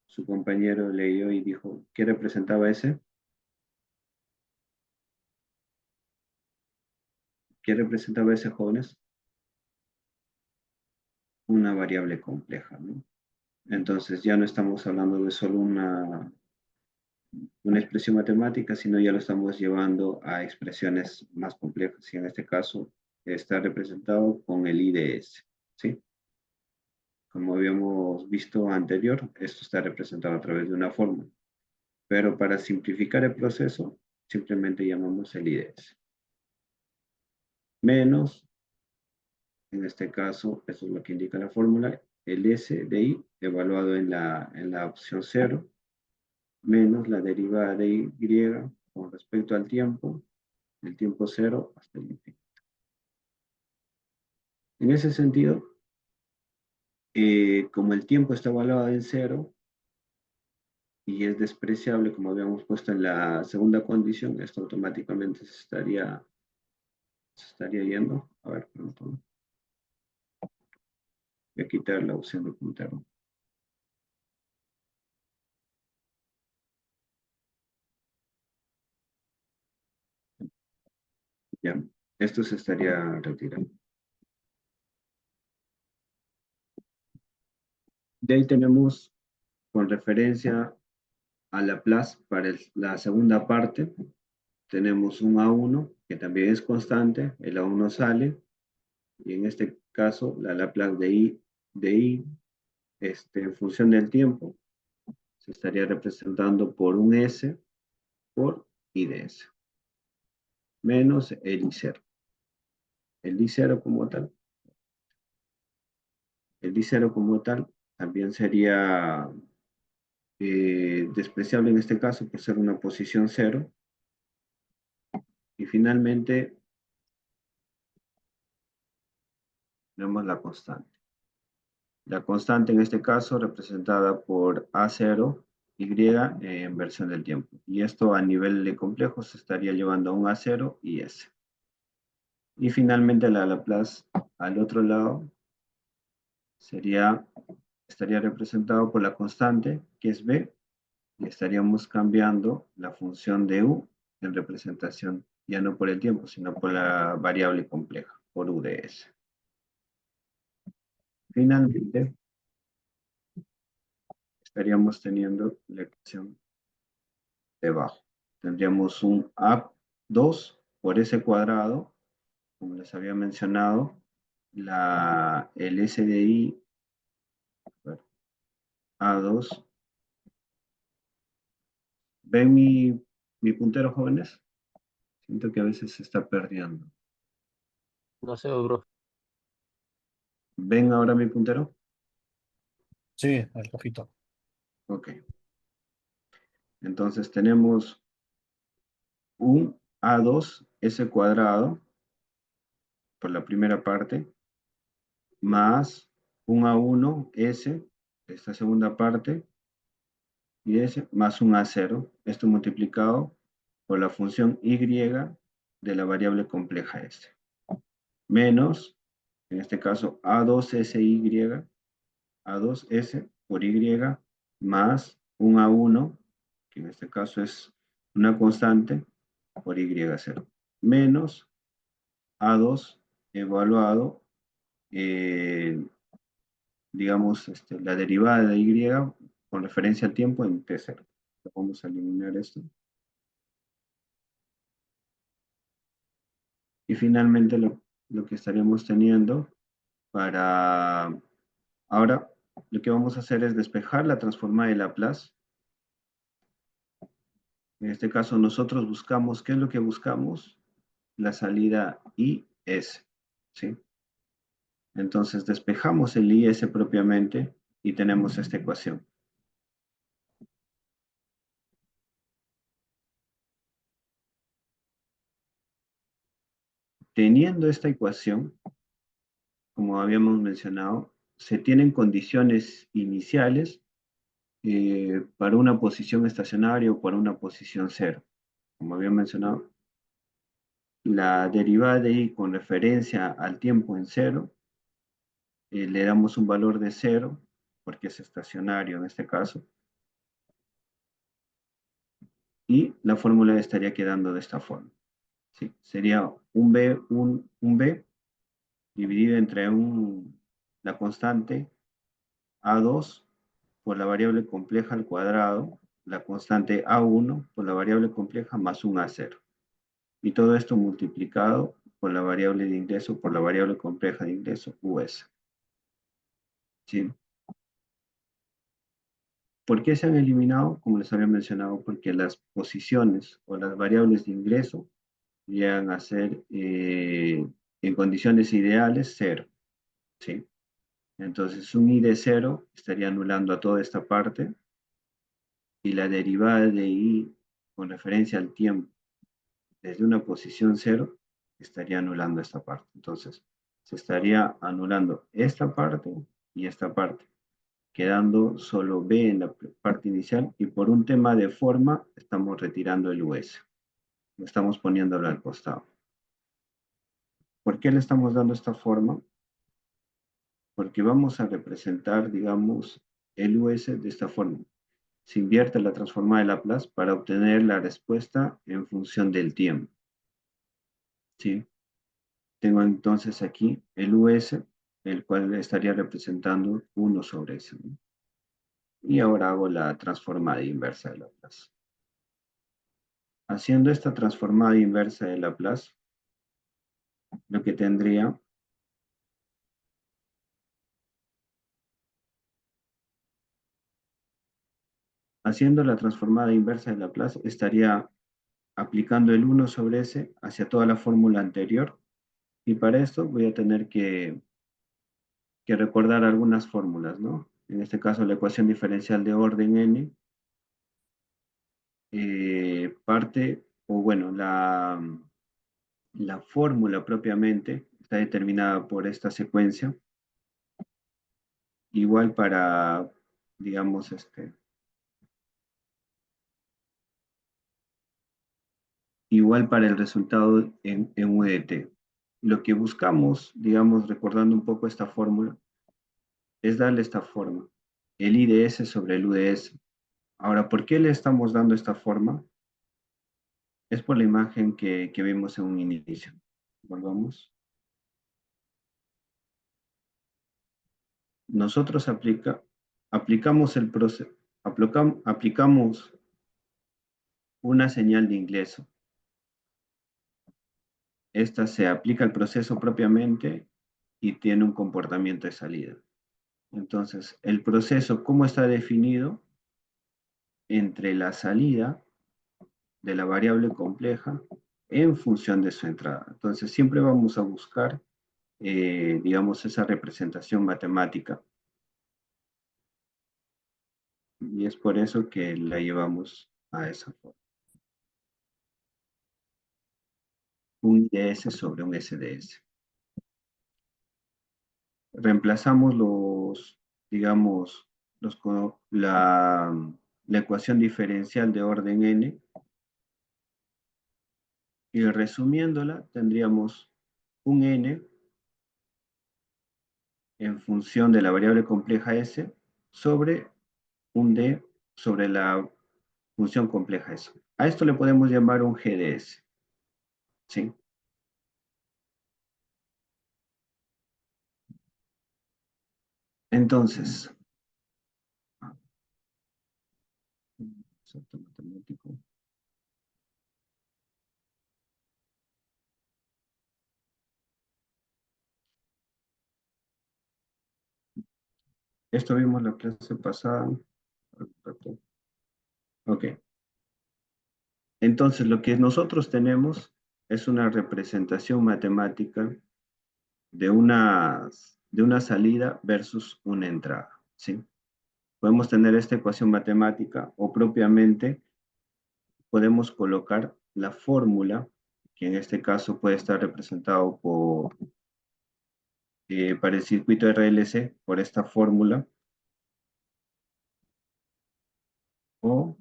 Su compañero leyó y dijo, ¿qué representaba S? ¿Qué representaba S, jóvenes? Una variable compleja, ¿no? Entonces ya no estamos hablando de solo una expresión matemática, sino ya lo estamos llevando a expresiones más complejas. Y en este caso está representado con el IDS, ¿sí? Como habíamos visto anterior, esto está representado a través de una fórmula. Pero para simplificar el proceso, simplemente llamamos el IDS. Menos, en este caso, eso es lo que indica la fórmula, el S de I evaluado en la opción 0, menos la derivada de Y con respecto al tiempo, del tiempo 0 hasta el infinito. En ese sentido, como el tiempo está evaluado en 0 y es despreciable, como habíamos puesto en la segunda condición, esto automáticamente se estaría yendo. A ver, pronto. Voy a quitar la opción de puntero. Ya, esto se estaría retirando. De ahí tenemos, con referencia a Laplace, para la segunda parte, tenemos un A1, que también es constante, el A1 sale, y en este caso, la Laplace de I en función del tiempo, se estaría representando por un S por I de S, menos el I0. el I0 como tal. El I0 como tal también sería despreciable en este caso por ser una posición cero. Y finalmente tenemos la constante. La constante en este caso representada por A0, Y en versión del tiempo. Y esto a nivel de complejo se estaría llevando a un A0 y S. Y finalmente la Laplace al otro lado estaría representado por la constante, que es B, y estaríamos cambiando la función de U en representación, ya no por el tiempo, sino por la variable compleja, por U de S. Finalmente, estaríamos teniendo la ecuación debajo. Tendríamos un A2 por S cuadrado, como les había mencionado, el S de I, A2. ¿Ven mi puntero, jóvenes? Siento que a veces se está perdiendo. No sé, bro. ¿Ven ahora mi puntero? Sí, el rojito. Ok. Entonces tenemos un A2 S cuadrado por la primera parte, más un A1 S, esta segunda parte, y S, más un A0, esto multiplicado por la función Y de la variable compleja S, menos, en este caso, A2SY, A2S por Y, más un A1, que en este caso es una constante, por Y0, menos A2 evaluado, digamos, la derivada de Y con referencia al tiempo en T0. Vamos a eliminar esto. Y finalmente lo que estaríamos teniendo para... Ahora, lo que vamos a hacer es despejar la transformada de Laplace. En este caso, nosotros buscamos, ¿qué es lo que buscamos? La salida IS, ¿sí? Entonces, despejamos el IS propiamente y tenemos esta ecuación. Teniendo esta ecuación, como habíamos mencionado, se tienen condiciones iniciales para una posición estacionaria o para una posición cero. Como había mencionado, la derivada de y con referencia al tiempo en cero, le damos un valor de cero, porque es estacionario en este caso, y la fórmula estaría quedando de esta forma. ¿Sí? Sería un B dividido entre la constante A2 por la variable compleja al cuadrado, la constante A1 por la variable compleja más un A0. Y todo esto multiplicado por la variable de ingreso, por la variable compleja de ingreso, US. ¿Sí? ¿Por qué se han eliminado? Como les había mencionado, porque las posiciones o las variables de ingreso llegan a ser, en condiciones ideales, cero. ¿Sí? Entonces, un I de cero estaría anulando a toda esta parte y la derivada de I con referencia al tiempo desde una posición cero estaría anulando esta parte. Entonces, se estaría anulando esta parte y esta parte, quedando solo B en la parte inicial y por un tema de forma estamos retirando el US. Estamos poniéndolo al costado. ¿Por qué le estamos dando esta forma? Porque vamos a representar, digamos, el US de esta forma. Se invierte la transformada de Laplace para obtener la respuesta en función del tiempo. ¿Sí? Tengo entonces aquí el US, el cual estaría representando 1 sobre S, ¿no? Y ahora hago la transformada inversa de Laplace. Haciendo esta transformada inversa de Laplace, lo que tendría haciendo la transformada inversa de Laplace, estaría aplicando el 1 sobre S hacia toda la fórmula anterior Y para esto voy a tener que recordar algunas fórmulas, ¿no? En este caso, la ecuación diferencial de orden n parte, o bueno, la fórmula propiamente está determinada por esta secuencia, igual para, digamos, igual para el resultado en U de t. Lo que buscamos, digamos, recordando un poco esta fórmula, es darle esta forma, el I de S sobre el U de S. Ahora, ¿por qué le estamos dando esta forma? Es por la imagen que vimos en un inicio. Volvamos. Nosotros aplicamos el proceso, aplicamos una señal de ingreso. Esta se aplica al proceso propiamente y tiene un comportamiento de salida. Entonces, el proceso, ¿cómo está definido? Entre la salida de la variable compleja en función de su entrada. Entonces, siempre vamos a buscar, digamos, esa representación matemática. Y es por eso que la llevamos a esa forma. Un IDS sobre un SDS. Reemplazamos digamos, la ecuación diferencial de orden n y resumiéndola tendríamos un n en función de la variable compleja s sobre un d sobre la función compleja s. A esto le podemos llamar un GDS. ¿Sí? Entonces, salto matemático. Esto vimos la clase pasada. Ok. Entonces, lo que nosotros tenemos es una representación matemática de una salida versus una entrada, ¿sí? Podemos tener esta ecuación matemática o propiamente podemos colocar la fórmula, que en este caso puede estar representado para el circuito RLC por esta fórmula, o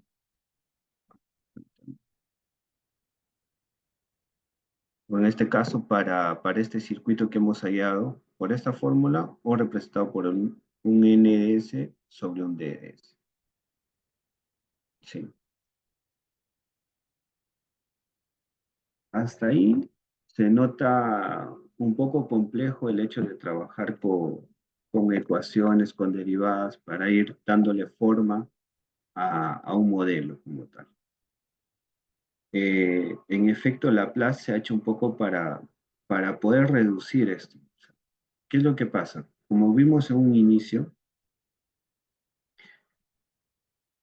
en este caso para este circuito que hemos hallado por esta fórmula o representado por un NS sobre un DS. Sí. Hasta ahí se nota un poco complejo el hecho de trabajar con ecuaciones, con derivadas, para ir dándole forma a un modelo como tal. En efecto, Laplace se ha hecho un poco para poder reducir esto. ¿Qué es lo que pasa? Como vimos en un inicio,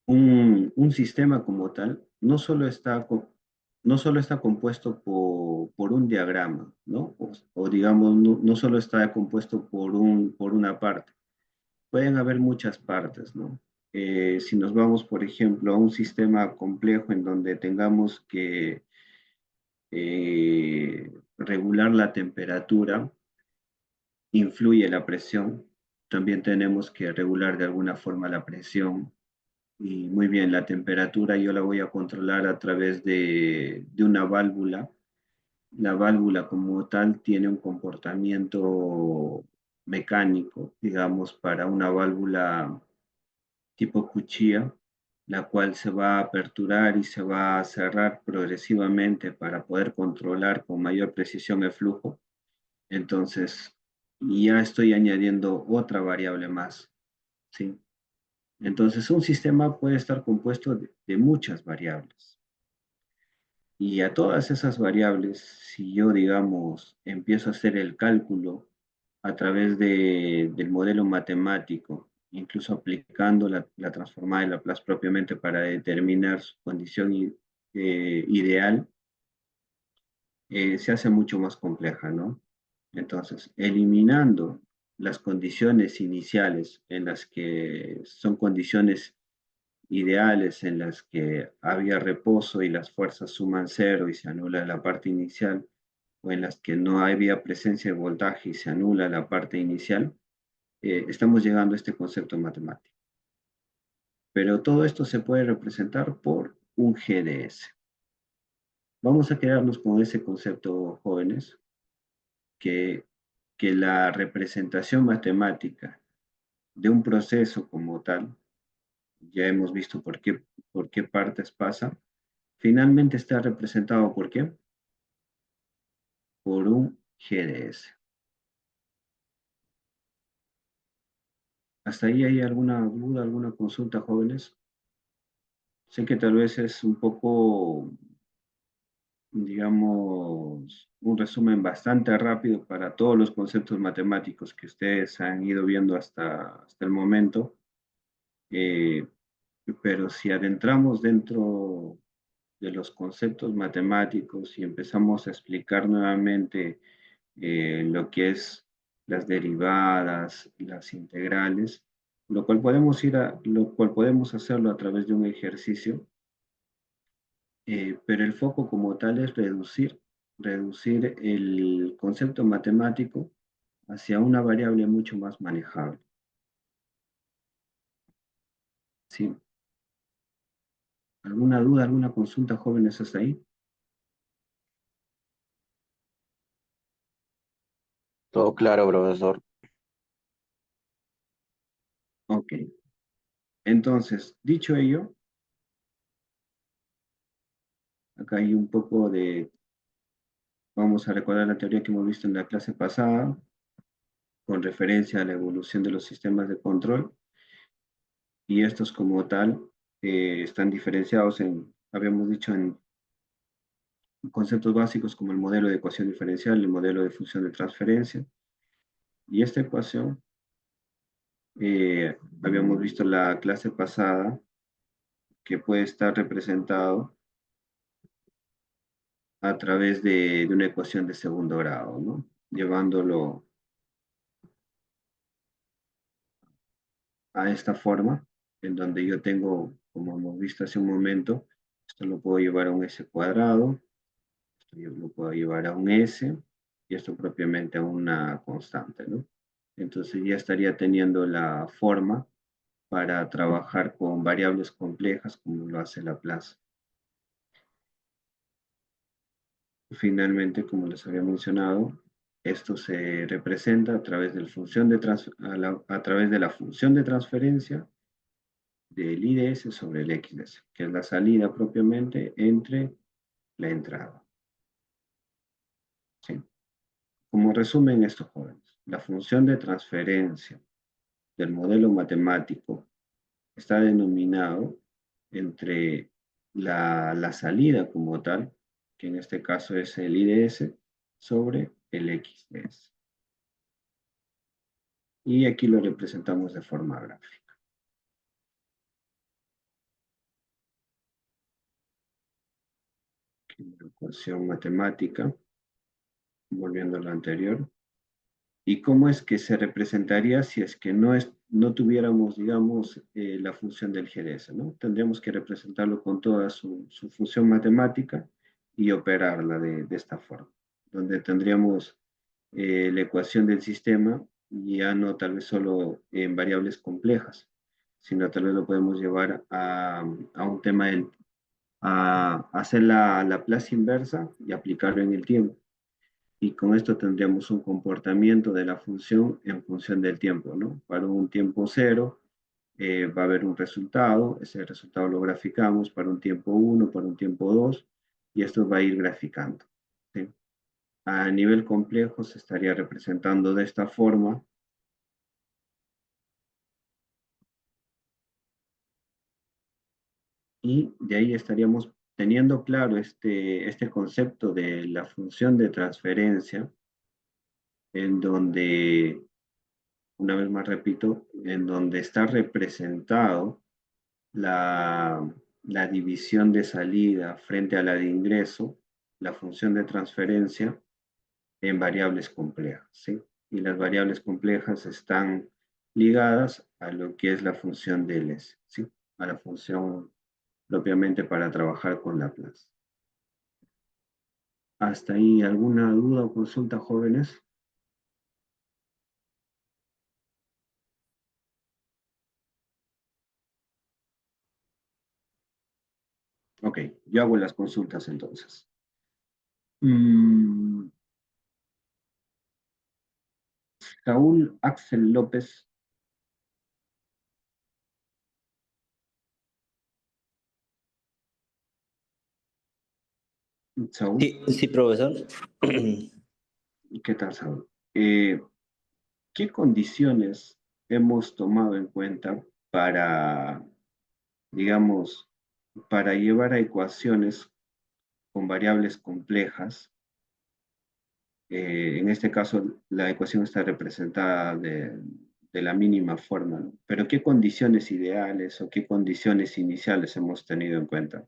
un sistema como tal no solo está compuesto por un diagrama, ¿no? O digamos, no solo está compuesto por una parte. Pueden haber muchas partes, ¿no? Si nos vamos, por ejemplo, a un sistema complejo en donde tengamos que regular la temperatura, influye la presión, también tenemos que regular de alguna forma la presión. Y muy bien, la temperatura yo la voy a controlar a través de una válvula. La válvula como tal tiene un comportamiento mecánico, digamos, para una válvula tipo cuchilla, la cual se va a aperturar y se va a cerrar progresivamente para poder controlar con mayor precisión el flujo. Entonces, ya estoy añadiendo otra variable más, ¿sí? Entonces, un sistema puede estar compuesto de muchas variables. Y a todas esas variables, si yo, digamos, empiezo a hacer el cálculo a través del modelo matemático, incluso aplicando la transformada de Laplace propiamente para determinar su condición ideal, se hace mucho más compleja, ¿no? Entonces, eliminando las condiciones iniciales en las que son condiciones ideales, en las que había reposo y las fuerzas suman cero y se anula la parte inicial, o en las que no había presencia de voltaje y se anula la parte inicial, estamos llegando a este concepto matemático. Pero todo esto se puede representar por un GDS. Vamos a quedarnos con ese concepto, jóvenes, que, que la representación matemática de un proceso como tal, ya hemos visto por qué partes pasa, finalmente está representado ¿por qué? Por un GDS. ¿Hasta ahí hay alguna duda, alguna consulta, jóvenes? Sé que tal vez es un poco, digamos, un resumen bastante rápido para todos los conceptos matemáticos que ustedes han ido viendo hasta el momento, eh, pero si adentramos dentro de los conceptos matemáticos y empezamos a explicar nuevamente lo que es las derivadas, las integrales, lo cual podemos hacerlo a través de un ejercicio, pero el foco como tal es reducir el concepto matemático hacia una variable mucho más manejable. ¿Sí? ¿Alguna duda, alguna consulta, jóvenes, hasta ahí? Todo claro, profesor. Ok. Entonces, dicho ello, acá hay un poco de, vamos a recordar la teoría que hemos visto en la clase pasada, con referencia a la evolución de los sistemas de control, y estos como tal están diferenciados habíamos dicho, en conceptos básicos como el modelo de ecuación diferencial, el modelo de función de transferencia, y esta ecuación, habíamos visto la clase pasada, que puede estar representado a través de una ecuación de segundo grado, ¿no? Llevándolo a esta forma, en donde yo tengo, como hemos visto hace un momento, esto lo puedo llevar a un s cuadrado, esto yo lo puedo llevar a un s, y esto propiamente a una constante, ¿no? Entonces ya estaría teniendo la forma para trabajar con variables complejas como lo hace Laplace. Finalmente, como les había mencionado, esto se representa a través de a través de la función de transferencia del IDS sobre el XDS, que es la salida propiamente entre la entrada. ¿Sí? Como resumen estos jóvenes, la función de transferencia del modelo matemático está denominado entre la salida como tal, que en este caso es el IDS, sobre el XDS. Y aquí lo representamos de forma gráfica. Aquí la ecuación matemática, volviendo a lo anterior. ¿Y cómo es que se representaría si es que no tuviéramos, digamos, la función del GDS, ¿no? Tendríamos que representarlo con toda su función matemática y operarla de esta forma, donde tendríamos la ecuación del sistema, ya no tal vez solo en variables complejas, sino tal vez lo podemos llevar a un tema, a hacer la Laplace inversa y aplicarlo en el tiempo. Y con esto tendríamos un comportamiento de la función en función del tiempo, ¿no? Para un tiempo cero va a haber un resultado, ese resultado lo graficamos para un tiempo 1, para un tiempo 2, y esto va a ir graficando, ¿sí? A nivel complejo se estaría representando de esta forma, y de ahí estaríamos teniendo claro este concepto de la función de transferencia, en donde, una vez más repito, en donde está representado la división de salida frente a la de ingreso, la función de transferencia, en variables complejas, ¿sí? Y las variables complejas están ligadas a lo que es la función de LS, ¿sí? A la función propiamente para trabajar con Laplace. ¿Hasta ahí alguna duda o consulta, jóvenes? Ok, yo hago las consultas entonces. Saúl Axel López. Saúl, Sí, profesor. ¿qué tal, Saúl? ¿Qué condiciones hemos tomado en cuenta para, digamos, para llevar a ecuaciones con variables complejas? En este caso, la ecuación está representada de la mínima forma, ¿no? Pero ¿qué condiciones ideales o qué condiciones iniciales hemos tenido en cuenta?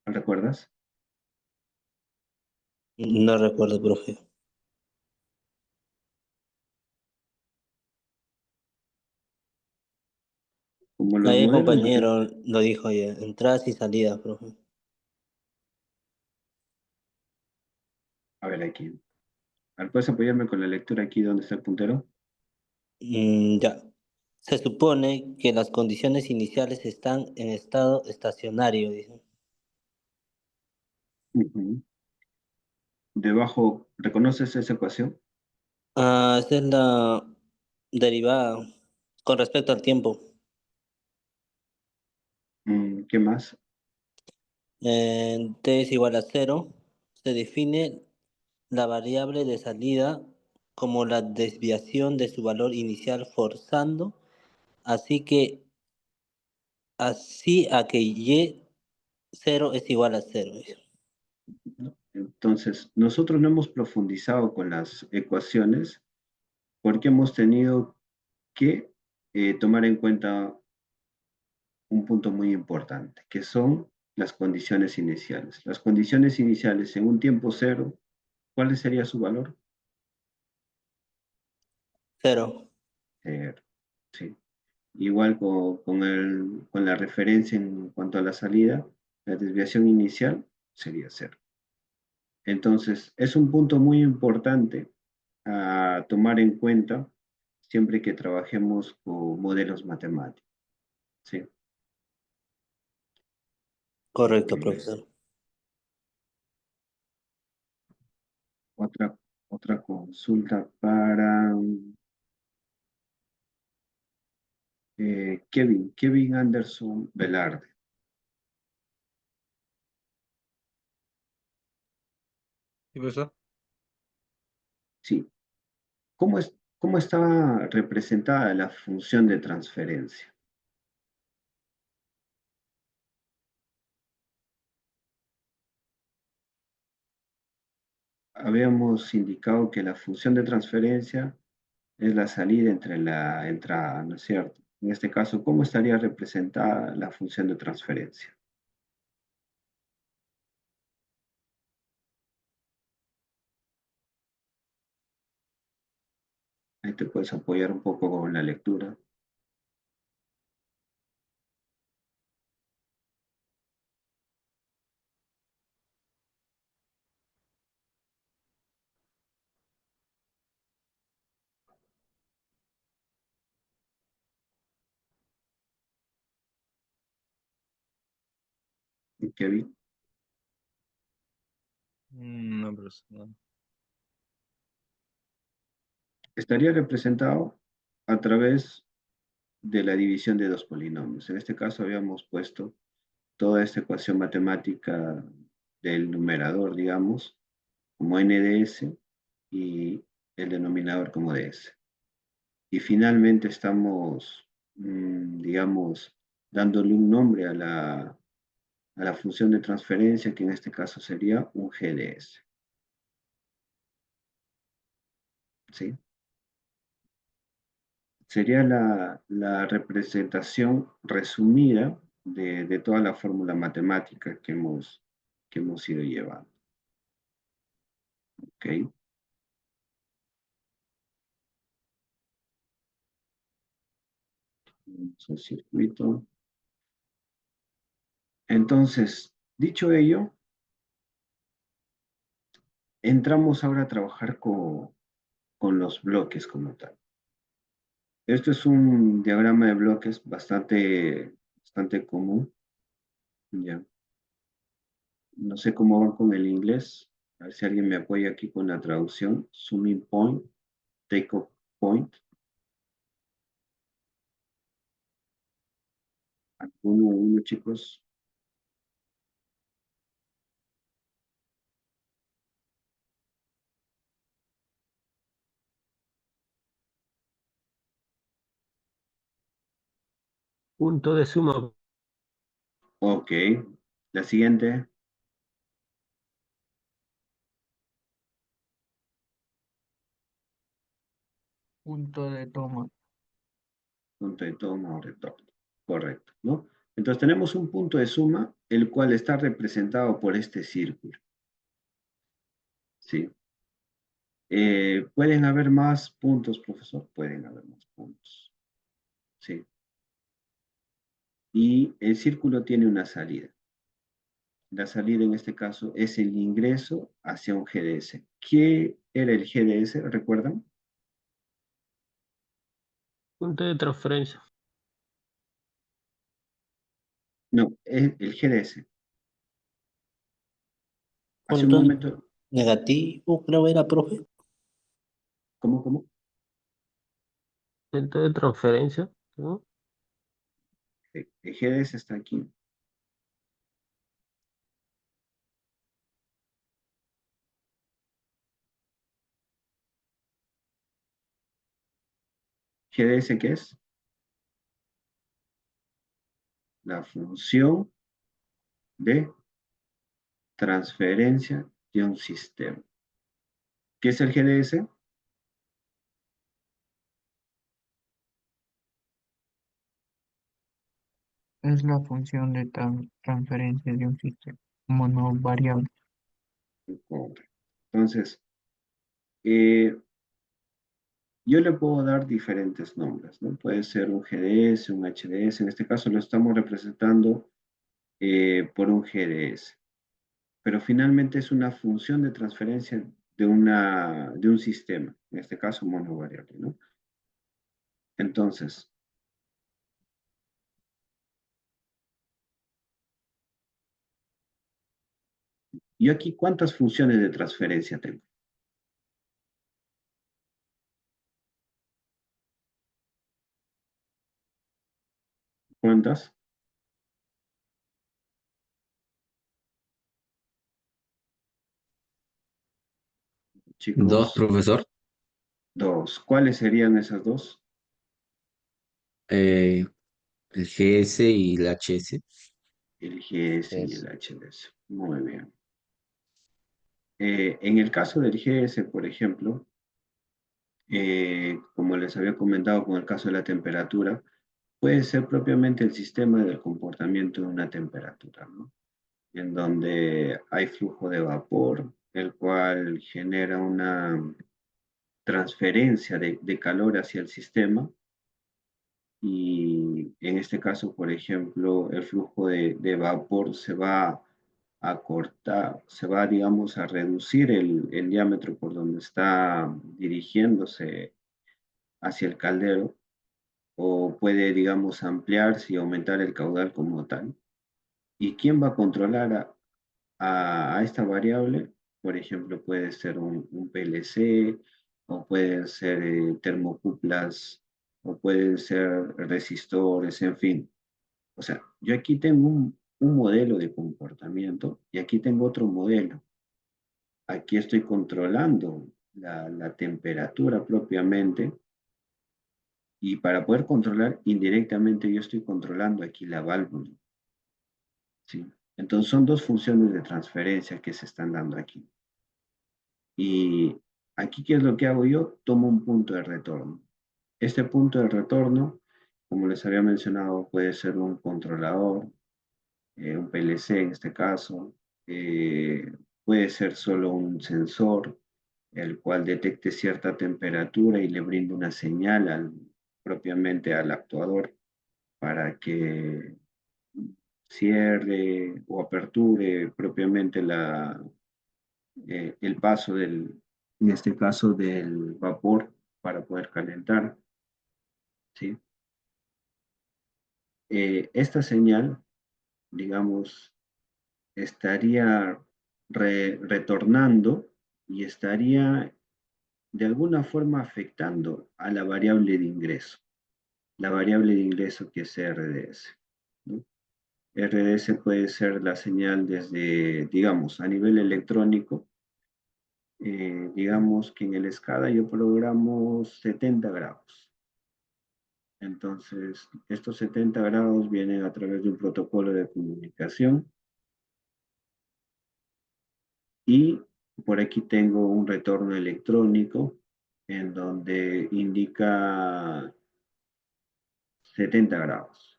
¿Recuerdas? No recuerdo, profe. Como los Ahí el modelos compañero lo dijo ya, entradas y salidas, profe. A ver aquí. ¿Puedes apoyarme con la lectura aquí donde está el puntero? Ya. Se supone que las condiciones iniciales están en estado estacionario, dice. Ujú. Debajo, ¿reconoces esa ecuación? Esta es la derivada con respecto al tiempo. ¿Qué más? T es igual a cero. Se define la variable de salida como la desviación de su valor inicial forzando, así a que y cero es igual a cero. Entonces, nosotros no hemos profundizado con las ecuaciones porque hemos tenido que tomar en cuenta un punto muy importante, que son las condiciones iniciales. Las condiciones iniciales en un tiempo cero, ¿cuál sería su valor? Cero. Cero, sí. Igual con la referencia en cuanto a la salida, la desviación inicial sería cero. Entonces, es un punto muy importante a tomar en cuenta siempre que trabajemos con modelos matemáticos. ¿Sí? Ok. Correcto, profesor. Otra consulta para Kevin Anderson Velarde. ¿Qué pasó? Sí. ¿Cómo estaba representada la función de transferencia? Habíamos indicado que la función de transferencia es la salida entre la entrada, ¿no es cierto? En este caso, ¿cómo estaría representada la función de transferencia? Ahí te puedes apoyar un poco con la lectura. Kevin, No, profesor, no. estaría representado a través de la división de dos polinomios. En este caso habíamos puesto toda esta ecuación matemática del numerador, digamos, como n de s y el denominador como ds. Y finalmente estamos, digamos, dándole un nombre a la función de transferencia, que en este caso sería un GDS. ¿Sí? Sería la representación resumida de toda la fórmula matemática que hemos ido llevando. ¿Ok? Vamos al circuito. Entonces, dicho ello, entramos ahora a trabajar con los bloques como tal. Esto es un diagrama de bloques bastante común. Ya. No sé cómo van con el inglés. A ver si alguien me apoya aquí con la traducción. Zooming point, take off point. Uno, chicos. Punto de suma. Ok. La siguiente. Punto de toma. Punto de toma o retorno. Correcto, ¿no? Entonces tenemos un punto de suma, el cual está representado por este círculo. ¿Sí? ¿Pueden haber más puntos, profesor? Pueden haber más puntos. ¿Sí? Y el círculo tiene una salida. La salida en este caso es el ingreso hacia un GDS. ¿Qué era el GDS? ¿Recuerdan? Punto de transferencia. No, es el GDS. Hace un Punto momento, negativo, creo era, profe. ¿cómo? Punto de transferencia, ¿no? El GDS está aquí. ¿GDS qué es? La función de transferencia de un sistema. ¿Qué es el GDS? Es la función de transferencia de un sistema monovariable. Correcto. Entonces, eh, yo le puedo dar diferentes nombres, ¿no? Puede ser un GDS, un HDS. En este caso lo estamos representando por un GDS. Pero finalmente es una función de transferencia de un sistema, en este caso monovariable, ¿no? Entonces, ¿yo aquí cuántas funciones de transferencia tengo? ¿Cuántas? Dos, Chicos, profesor. dos. ¿Cuáles serían esas dos? Eh, el GS y el HS. El GS y el Es HDS. Muy bien. En el caso del GS, por ejemplo, como les había comentado con el caso de la temperatura, puede ser propiamente el sistema del comportamiento de una temperatura, ¿no? En donde hay flujo de vapor, el cual genera una transferencia de calor hacia el sistema. Y en este caso, por ejemplo, el flujo de vapor se va a cortar, se va, digamos, a reducir el diámetro por donde está dirigiéndose hacia el caldero, o puede, digamos, ampliarse y aumentar el caudal como tal. ¿Y quién va a controlar a esta variable? Por ejemplo, puede ser un PLC, o pueden ser termocuplas, o pueden ser resistores, en fin. O sea, yo aquí tengo un modelo de comportamiento y aquí tengo otro modelo. Aquí estoy controlando la temperatura propiamente, y para poder controlar indirectamente yo estoy controlando aquí la válvula. ¿Sí? Entonces son dos funciones de transferencia que se están dando aquí. Y aquí, ¿qué es lo que hago yo? Tomo un punto de retorno. Este punto de retorno, como les había mencionado, puede ser un controlador, un PLC en este caso, eh, puede ser solo un sensor, el cual detecte cierta temperatura y le brinde una señal propiamente al actuador para que cierre o aperture propiamente el paso en este caso, del vapor para poder calentar, ¿sí? Esta señal, digamos, estaría retornando y estaría de alguna forma afectando a la variable de ingreso. La variable de ingreso que es RDS, ¿no? RDS puede ser la señal desde, digamos, a nivel electrónico. Digamos que en el SCADA yo programo 70 grados. Entonces, estos 70 grados vienen a través de un protocolo de comunicación y por aquí tengo un retorno electrónico en donde indica 70 grados.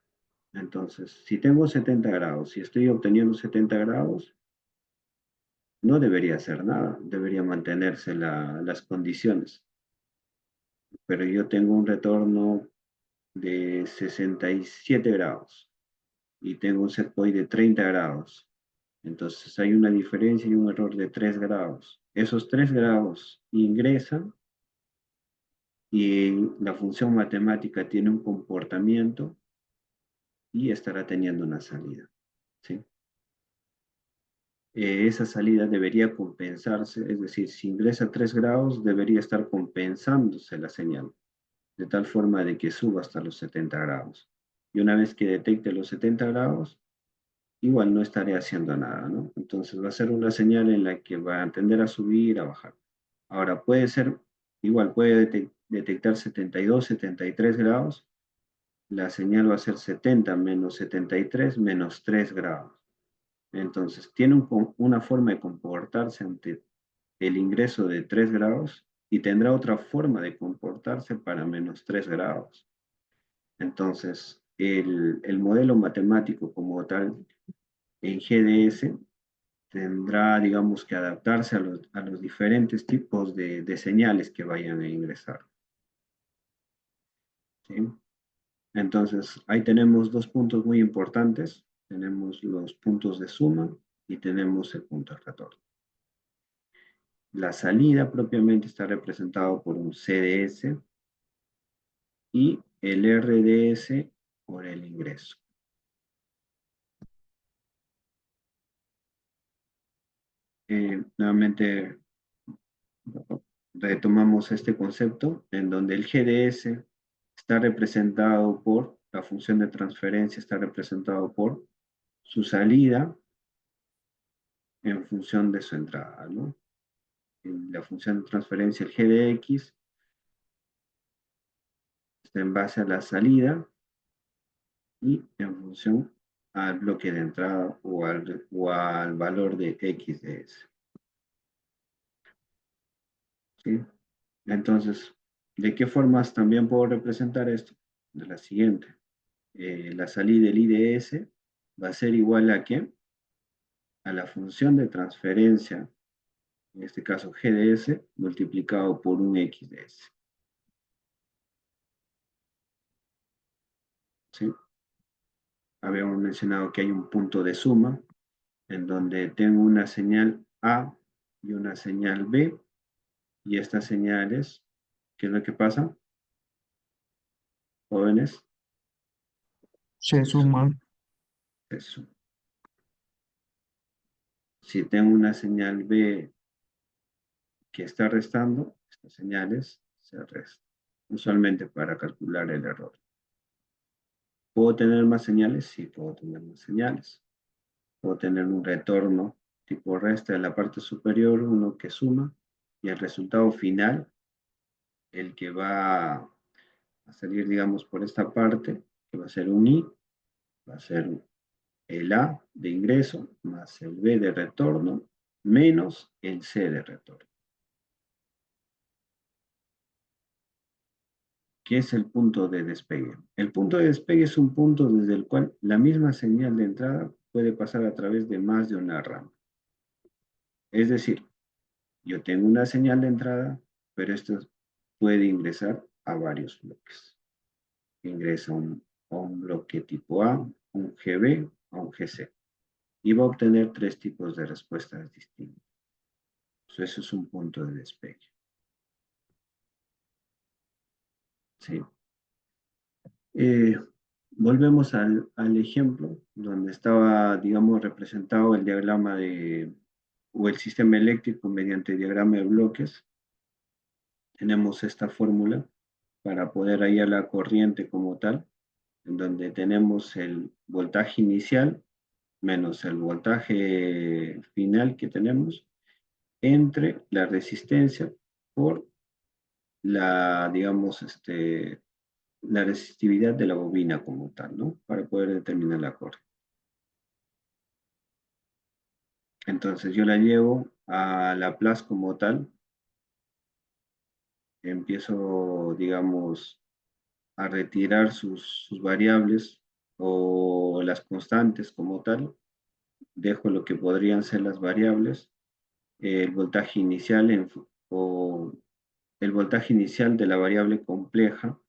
Entonces, si tengo 70 grados, si estoy obteniendo 70 grados, no debería hacer nada, debería mantenerse las condiciones. Pero yo tengo un retorno de 67 grados y tengo un set point de 30 grados. Entonces hay una diferencia y un error de 3 grados. Esos 3 grados ingresan y la función matemática tiene un comportamiento y estará teniendo una salida, ¿sí? Esa salida debería compensarse, es decir, si ingresa 3 grados, debería estar compensándose la señal, de tal forma de que suba hasta los 70 grados. Y una vez que detecte los 70 grados, igual no estaré haciendo nada, ¿no? Entonces va a ser una señal en la que va a tender a subir, a bajar. Ahora puede ser, igual puede detectar 72, 73 grados, la señal va a ser 70 menos 73 menos 3 grados. Entonces tiene una forma de comportarse ante el ingreso de 3 grados y tendrá otra forma de comportarse para menos 3 grados. Entonces, el modelo matemático como tal en GDS tendrá, digamos, que adaptarse a los diferentes tipos de señales que vayan a ingresar, ¿sí? Entonces, ahí tenemos dos puntos muy importantes. Tenemos los puntos de suma y tenemos el punto de retorno. La salida propiamente está representado por un CDS y el RDS por el ingreso. Nuevamente retomamos este concepto en donde el GDS está representado por, la función de transferencia está representado por su salida en función de su entrada, ¿no? En la función de transferencia, el G de X, está en base a la salida y en función al bloque de entrada o al valor de X de S. ¿Sí? Entonces, ¿de qué formas también puedo representar esto? De la siguiente. La salida del IDS va a ser igual a ¿qué? A la función de transferencia, en este caso GDS, multiplicado por un XDS. ¿Sí? Habíamos mencionado que hay un punto de suma, en donde tengo una señal A y una señal B, y estas señales, ¿qué es lo que pasa? Jóvenes, Se suman. eso. Si tengo una señal B que está restando, estas señales se restan, usualmente para calcular el error. ¿Puedo tener más señales? Sí, puedo tener más señales. Puedo tener un retorno tipo resta en la parte superior, uno que suma, y el resultado final, el que va a salir, digamos, por esta parte, que va a ser un I, va a ser el A de ingreso, más el B de retorno, menos el C de retorno. ¿Qué es el punto de despegue? El punto de despegue es un punto desde el cual la misma señal de entrada puede pasar a través de más de una rama. Es decir, yo tengo una señal de entrada, pero esto puede ingresar a varios bloques. Ingresa a un bloque tipo A, un GB, a un GC. Y va a obtener 3 tipos de respuestas distintas. Eso es un punto de despegue. ¿Sí? Volvemos al ejemplo donde estaba, digamos, representado el diagrama o el sistema eléctrico mediante diagrama de bloques. Tenemos esta fórmula para poder hallar la corriente como tal, en donde tenemos el voltaje inicial menos el voltaje final que tenemos entre la resistencia por la, digamos, la resistividad de la bobina como tal, ¿no? Para poder determinar la corriente. Entonces yo la llevo a Laplace como tal, empiezo, digamos, a retirar sus variables o las constantes como tal, dejo lo que podrían ser las variables, el voltaje inicial o el voltaje inicial de la variable compleja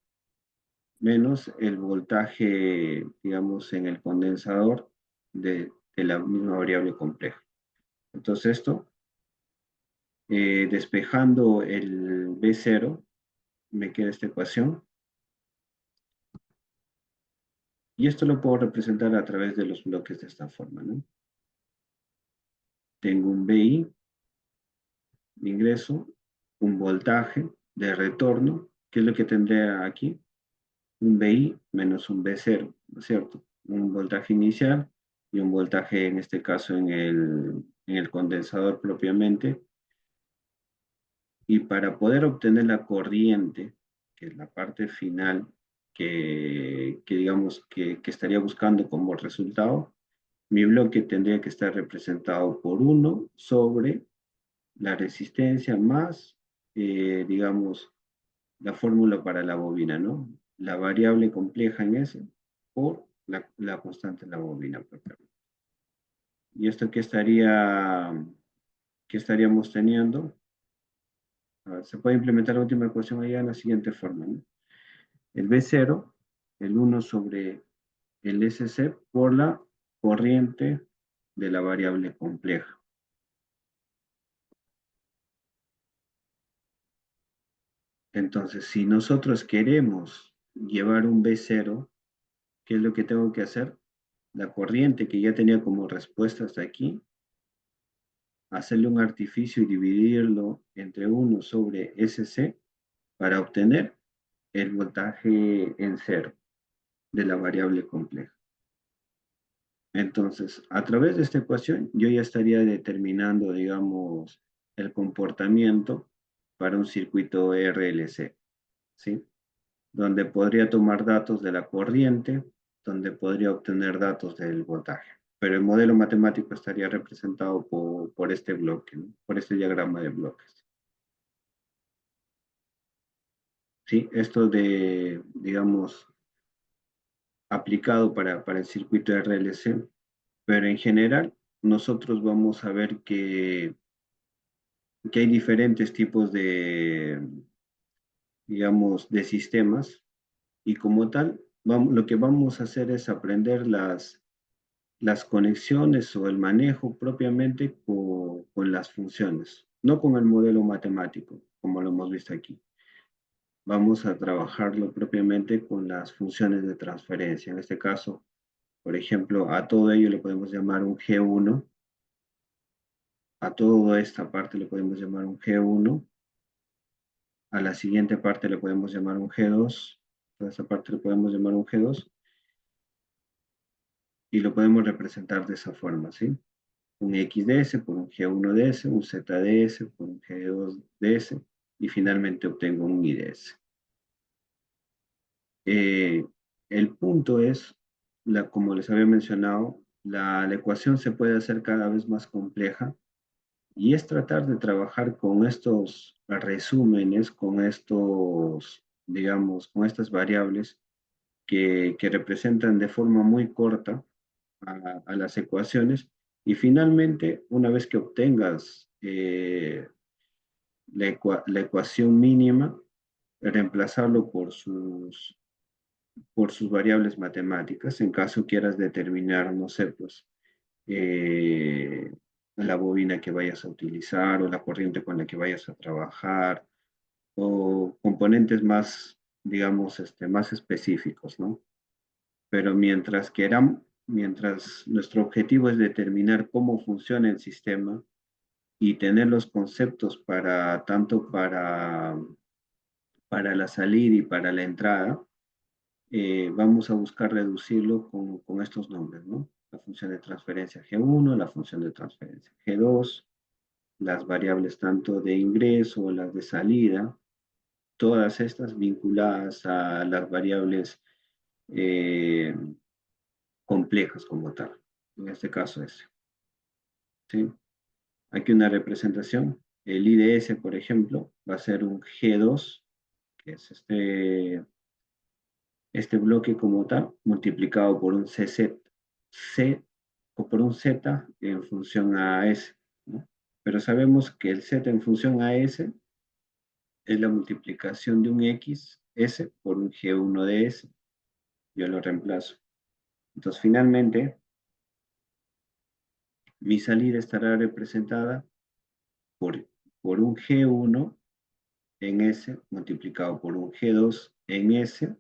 menos el voltaje, digamos, en el condensador de la misma variable compleja. Entonces esto, despejando el B0, me queda esta ecuación. Y esto lo puedo representar a través de los bloques de esta forma, ¿no? Tengo un BI de ingreso, un voltaje de retorno, que es lo que tendré aquí, un BI menos un B0, ¿no es cierto? Un voltaje inicial y un voltaje, en este caso, en el condensador propiamente. Y para poder obtener la corriente, que es la parte final que digamos que estaría buscando como resultado, mi bloque tendría que estar representado por 1 sobre la resistencia más, digamos, la fórmula para la bobina, ¿no? La variable compleja en ese por la constante en la bobina propiamente. ¿Y esto qué estaríamos teniendo? A ver, se puede implementar la última ecuación allá en la siguiente forma, ¿no? El B0, el 1 sobre el SC por la corriente de la variable compleja. Entonces, si nosotros queremos llevar un B0, ¿qué es lo que tengo que hacer? La corriente que ya tenía como respuesta hasta aquí, hacerle un artificio y dividirlo entre 1 sobre SC para obtener el voltaje en cero de la variable compleja. Entonces, a través de esta ecuación, yo ya estaría determinando, digamos, el comportamiento para un circuito RLC, ¿sí? Donde podría tomar datos de la corriente, donde podría obtener datos del voltaje. Pero el modelo matemático estaría representado por este bloque, ¿no? Por este diagrama de bloques. ¿Sí? Esto de, digamos, aplicado para el circuito RLC, pero en general nosotros vamos a ver que hay diferentes tipos de, digamos, de sistemas y como tal, lo que vamos a hacer es aprender las conexiones o el manejo propiamente con las funciones, no con el modelo matemático, como lo hemos visto aquí. Vamos a trabajarlo propiamente con las funciones de transferencia. En este caso, por ejemplo, a todo ello le podemos llamar un G1, a toda esta parte le podemos llamar un G1, a la siguiente parte le podemos llamar un G2, toda esta parte le podemos llamar un G2, y lo podemos representar de esa forma, ¿sí? Un XDS por un G1DS, un ZDS por un G2DS, y finalmente obtengo un IDS. El punto es, como les había mencionado, la ecuación se puede hacer cada vez más compleja, y es tratar de trabajar con estos resúmenes, con estos, digamos, con estas variables que representan de forma muy corta a las ecuaciones Y finalmente, una vez que obtengas la ecuación mínima, reemplazarlo por sus variables matemáticas, en caso quieras determinar, no sé, pues, eh, la bobina que vayas a utilizar o la corriente con la que vayas a trabajar o componentes más, digamos, más específicos, ¿no? Pero mientras nuestro objetivo es determinar cómo funciona el sistema y tener los conceptos para tanto para la salida y para la entrada, vamos a buscar reducirlo con estos nombres, ¿no? La función de transferencia G1, la función de transferencia G2, las variables tanto de ingreso o las de salida, todas estas vinculadas a las variables eh, complejas como tal. En este caso es, ¿sí? Aquí una representación. El IDS, por ejemplo, va a ser un G2, que es este bloque como tal, multiplicado por un C o por un Z en función a S, ¿no? Pero sabemos que el Z en función a S es la multiplicación de un X S por un G1 de S. Yo lo reemplazo. Entonces, finalmente, mi salida estará representada por, por un G1 en S multiplicado por un G2 en S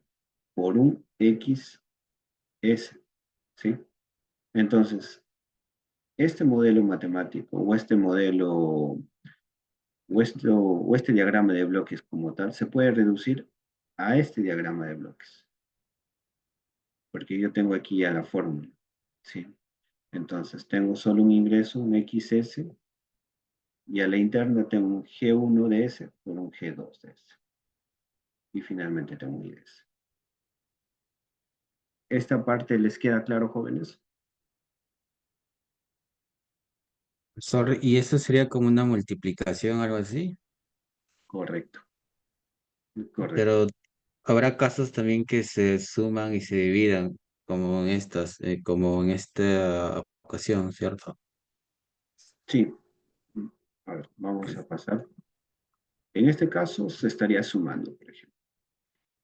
por un XS, ¿sí? Entonces, este modelo matemático o este modelo o este diagrama de bloques como tal se puede reducir a este diagrama de bloques, porque yo tengo aquí ya la fórmula, ¿sí? Entonces, tengo solo un ingreso, un XS, y a la interna tengo un G1 de S por un G2 de S. Y finalmente tengo un IDS. ¿Esta parte les queda claro, jóvenes? Sorry, ¿y eso sería como una multiplicación, algo así? Correcto, correcto. Pero habrá casos también que se suman y se dividan, como en como en esta ocasión, ¿cierto? Sí. A ver, vamos a pasar. En este caso se estaría sumando, por ejemplo.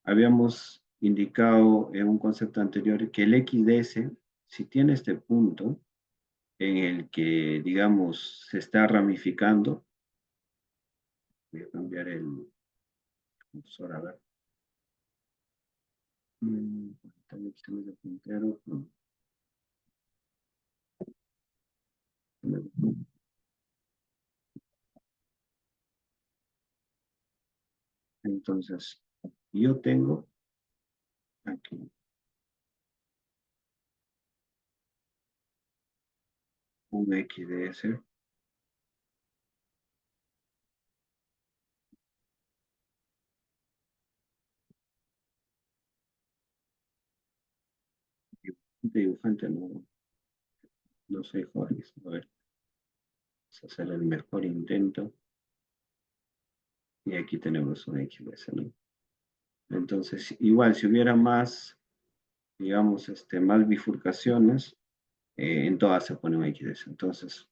Habíamos indicado en un concepto anterior que el XDS, si tiene este punto en el que, digamos, se está ramificando, voy a cambiar el cursor, a ver. También tenemos el puntero. Entonces, yo tengo aquí un XDS dibujante, no soy Jorge. A ver, vamos a hacer el mejor intento. Y aquí tenemos un XDS, ¿no? Entonces, igual, si hubiera más, digamos, más bifurcaciones, en todas se pone un XDS. Entonces,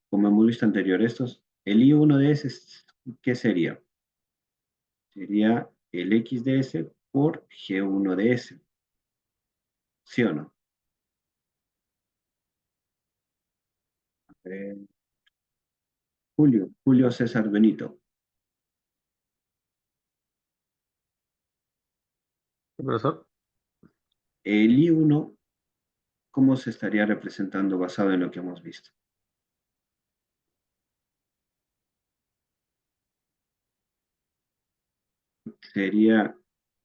como hemos visto anterior, el I1 de S, ¿qué sería? Sería el XDS por G1 de S. ¿Sí o no? Julio César Benito. ¿Qué, profesor? El I1, ¿cómo se estaría representando basado en lo que hemos visto? Sería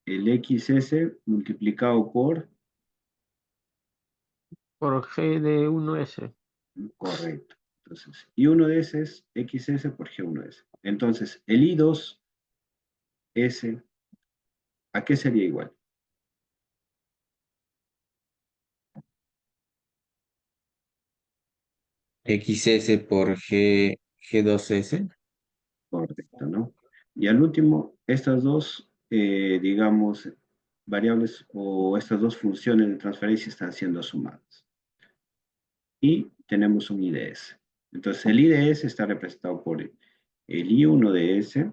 el XS multiplicado por, Por G de 1S. correcto. Entonces, I1 de S es XS por G1 de S. Entonces, el I2S, ¿a qué sería igual? XS por G2S. Correcto, ¿no? Y al último, estas dos, digamos, variables o estas dos funciones de transferencia están siendo sumadas. Y tenemos un IDS. Entonces el IDS está representado por el I1 de S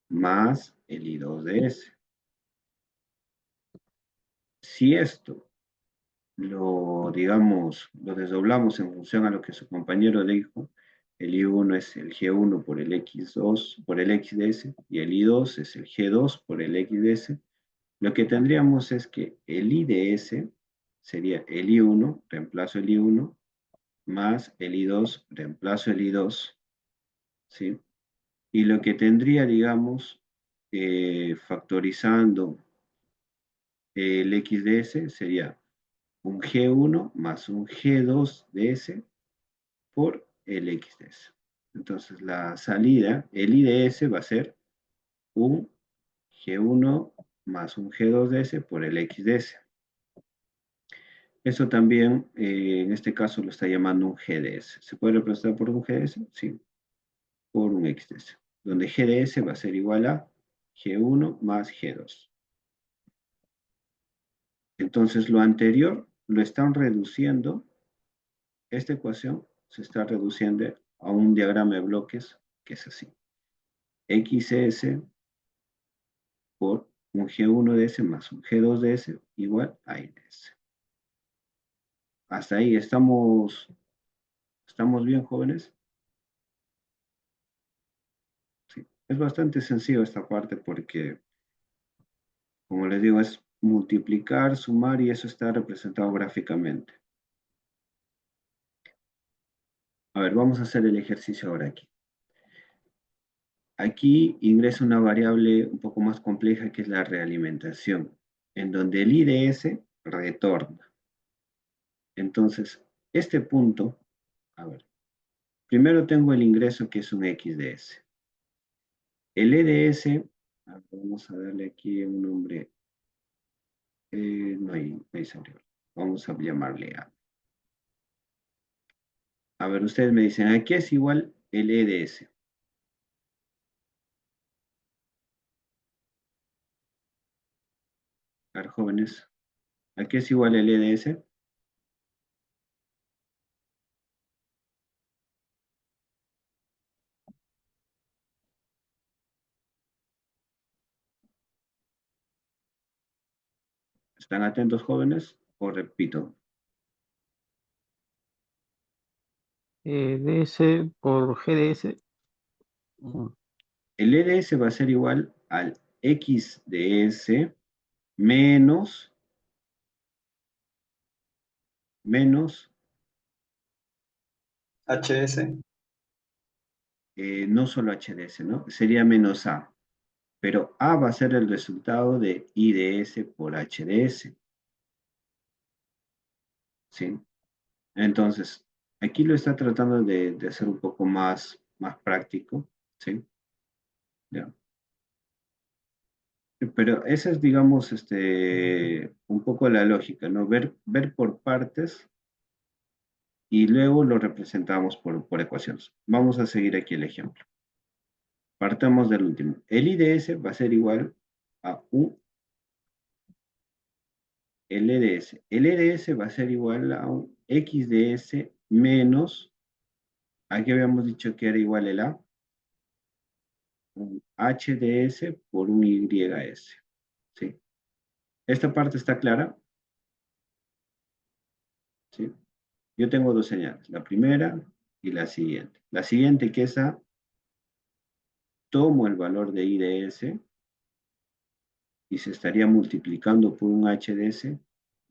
más el I2 de S. Si esto digamos, lo desdoblamos en función a lo que su compañero dijo, el I1 es el G1 por el X2, por el X de S, y el I2 es el G2 por el X de S. Lo que tendríamos es que el I de S sería el I1, reemplazo el I1, más el I2, reemplazo el I2, ¿sí? Y lo que tendría, digamos, factorizando el X de S sería un G1 más un G2 de S por el X de S. Entonces la salida, el I de S va a ser un G1 más un G2 de S por el X de S. Eso también, en este caso, lo está llamando un GDS. ¿Se puede representar por un GDS? Sí, por un XDS, donde GDS va a ser igual a G1 más G2. Entonces, lo anterior lo están reduciendo, esta ecuación se está reduciendo a un diagrama de bloques que es así. XS por un G1 de S más un G2 de S igual a IDS. Hasta ahí, ¿estamos bien, jóvenes? Sí. Es bastante sencillo esta parte porque, como les digo, es multiplicar, sumar y eso está representado gráficamente. A ver, vamos a hacer el ejercicio ahora aquí. Aquí ingresa una variable un poco más compleja que es la realimentación, en donde el IDS retorna. Entonces, este punto, a ver, primero tengo el ingreso que es un XDS. El EDS, vamos a darle aquí un nombre, no hay salió. Vamos a llamarle A. A ver, ustedes me dicen, ¿a qué es igual el EDS? A ver, jóvenes, ¿a qué es igual el EDS? ¿Están atentos, jóvenes? O repito. DS por GDS. El EDS va a ser igual al X de S menos HS. no solo HDS, ¿no? Sería menos A. Pero A va a ser el resultado de IDS por HDS. ¿Sí? Entonces, aquí lo está tratando de hacer un poco más práctico. ¿Sí? Ya. Pero esa es, digamos, un poco la lógica, ¿no? Ver por partes y luego lo representamos por ecuaciones. Vamos a seguir aquí el ejemplo. Partamos del último. El IDS va a ser igual a un LDS. El EDS va a ser igual a un XDS menos, aquí habíamos dicho que era igual el A, un HDS por un YS. ¿Sí? ¿Esta parte está clara? ¿Sí? Yo tengo dos señales, la primera y la siguiente. La siguiente, que es A, tomo el valor de IDS y se estaría multiplicando por un HDS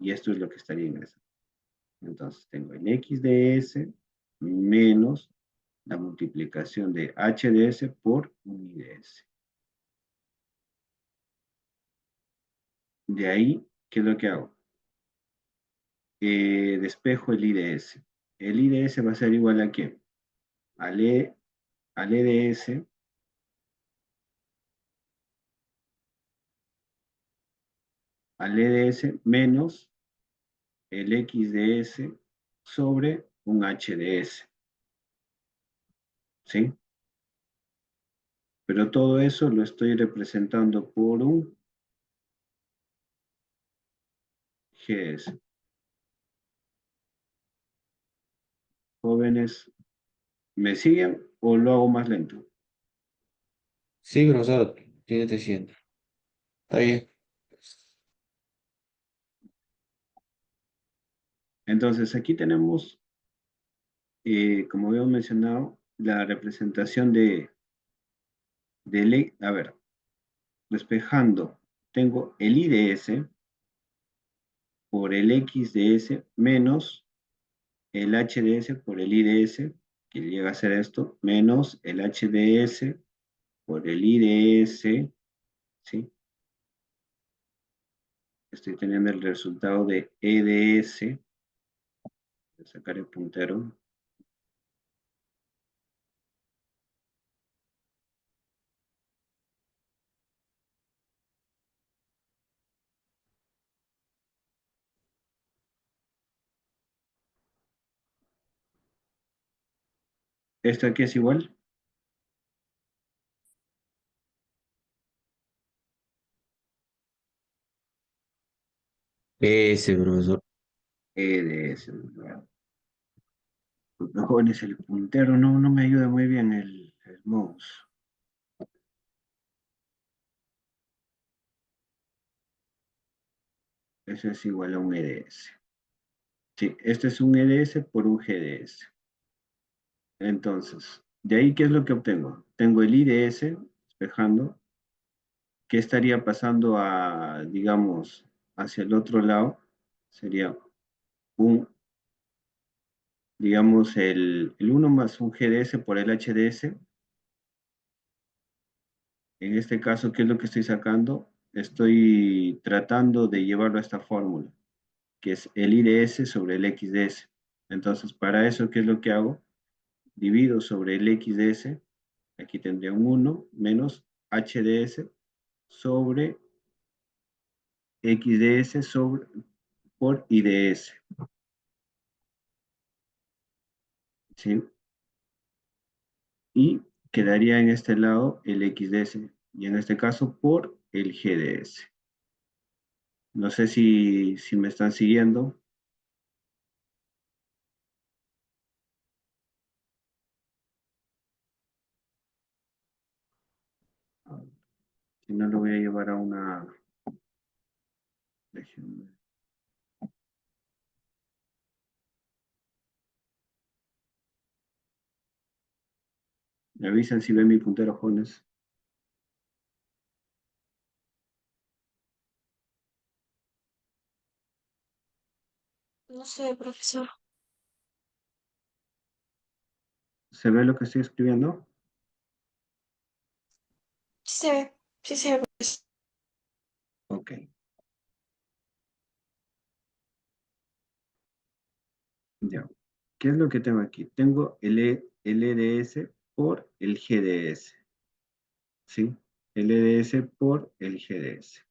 y esto es lo que estaría ingresando. Entonces tengo el XDS menos la multiplicación de HDS por un IDS. De ahí, ¿qué es lo que hago? Despejo el IDS. El IDS va a ser igual a ¿qué? Al EDS menos el XDS sobre un HDS. ¿Sí? Pero todo eso lo estoy representando por un GS. Jóvenes, ¿me siguen o lo hago más lento? Sí, profesor, tiene 300. Está bien. Entonces, aquí tenemos, como habíamos mencionado, la representación a ver, despejando, tengo el I de S por el X de S menos el H de S por el I de S, que llega a ser esto, menos el H de S por el I de S, ¿sí? Estoy teniendo el resultado de E de S, voy a sacar el puntero. Esto aquí es igual, Ese, profesor. E de S. Los jóvenes, el puntero no me ayuda muy bien el mouse. Eso es igual a un EDS. Sí, este es un EDS por un GDS. Entonces, de ahí, ¿qué es lo que obtengo? Tengo el IDS despejando. ¿Qué estaría pasando a, digamos, hacia el otro lado? Sería un, digamos, el 1 más un GDS por el HDS. En este caso, ¿qué es lo que estoy sacando? Estoy tratando de llevarlo a esta fórmula, que es el IDS sobre el XDS. Entonces, para eso, ¿qué es lo que hago? Divido sobre el XDS, aquí tendría un 1 menos HDS sobre XDS por IDS, ¿sí? Y quedaría en este lado el XDS, y en este caso por el GDS. No sé si me están siguiendo. Si no, lo voy a llevar a una... Déjenme. Me avisan si ven mi puntero, jóvenes. No sé, profesor. ¿Se ve lo que estoy escribiendo? Sí se ve. Ok, ya. ¿Qué es lo que tengo aquí? Tengo el EDS por el GDS, ¿sí? El EDS por el GDS.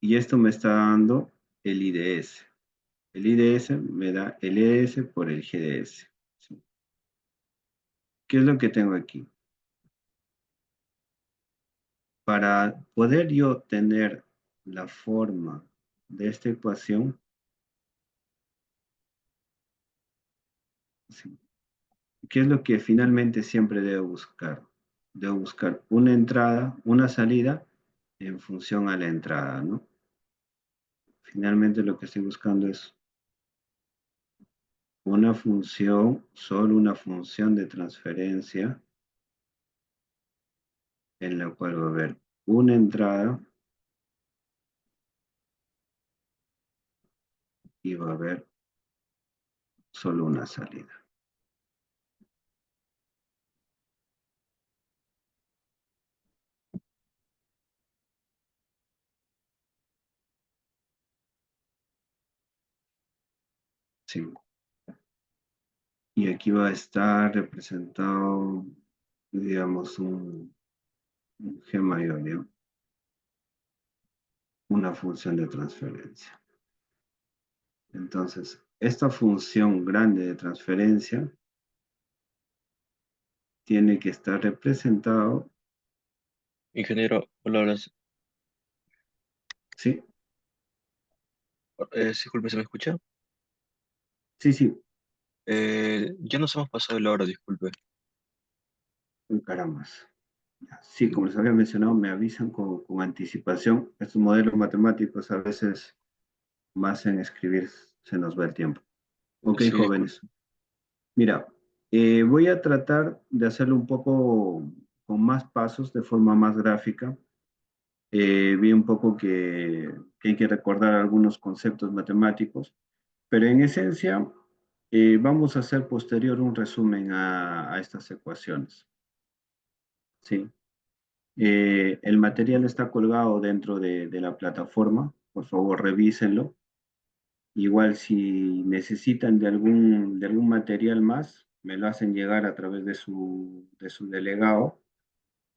Y esto me está dando el IDS. El IDS me da el EDS por el GDS, ¿sí? ¿Qué es lo que tengo aquí? Para poder yo tener la forma de esta ecuación, ¿sí? ¿Qué es lo que finalmente siempre debo buscar? Debo buscar una entrada, una salida en función a la entrada, ¿no? Finalmente lo que estoy buscando es una función, solo una función de transferencia en la cual va a haber una entrada y va a haber solo una salida. Sí. Y aquí va a estar representado, digamos, un G mayor, ¿no? Una función de transferencia. Entonces, esta función grande de transferencia tiene que estar representado, Ingeniero, hola, hola. ¿sí? Disculpe, ¿se me escucha? Sí, sí. Ya nos hemos pasado de la hora, disculpe. Uy, carambas. Sí, como les había mencionado, me avisan con anticipación. Estos modelos matemáticos a veces más en escribir se nos va el tiempo. Ok, Sí, disculpe. jóvenes. Mira, voy a tratar de hacerlo un poco con más pasos, de forma más gráfica. Vi un poco que hay que recordar algunos conceptos matemáticos, pero en esencia vamos a hacer posterior un resumen a estas ecuaciones. ¿Sí? El material está colgado dentro de la plataforma, por favor revísenlo. Igual si necesitan de algún material más, me lo hacen llegar a través de su delegado.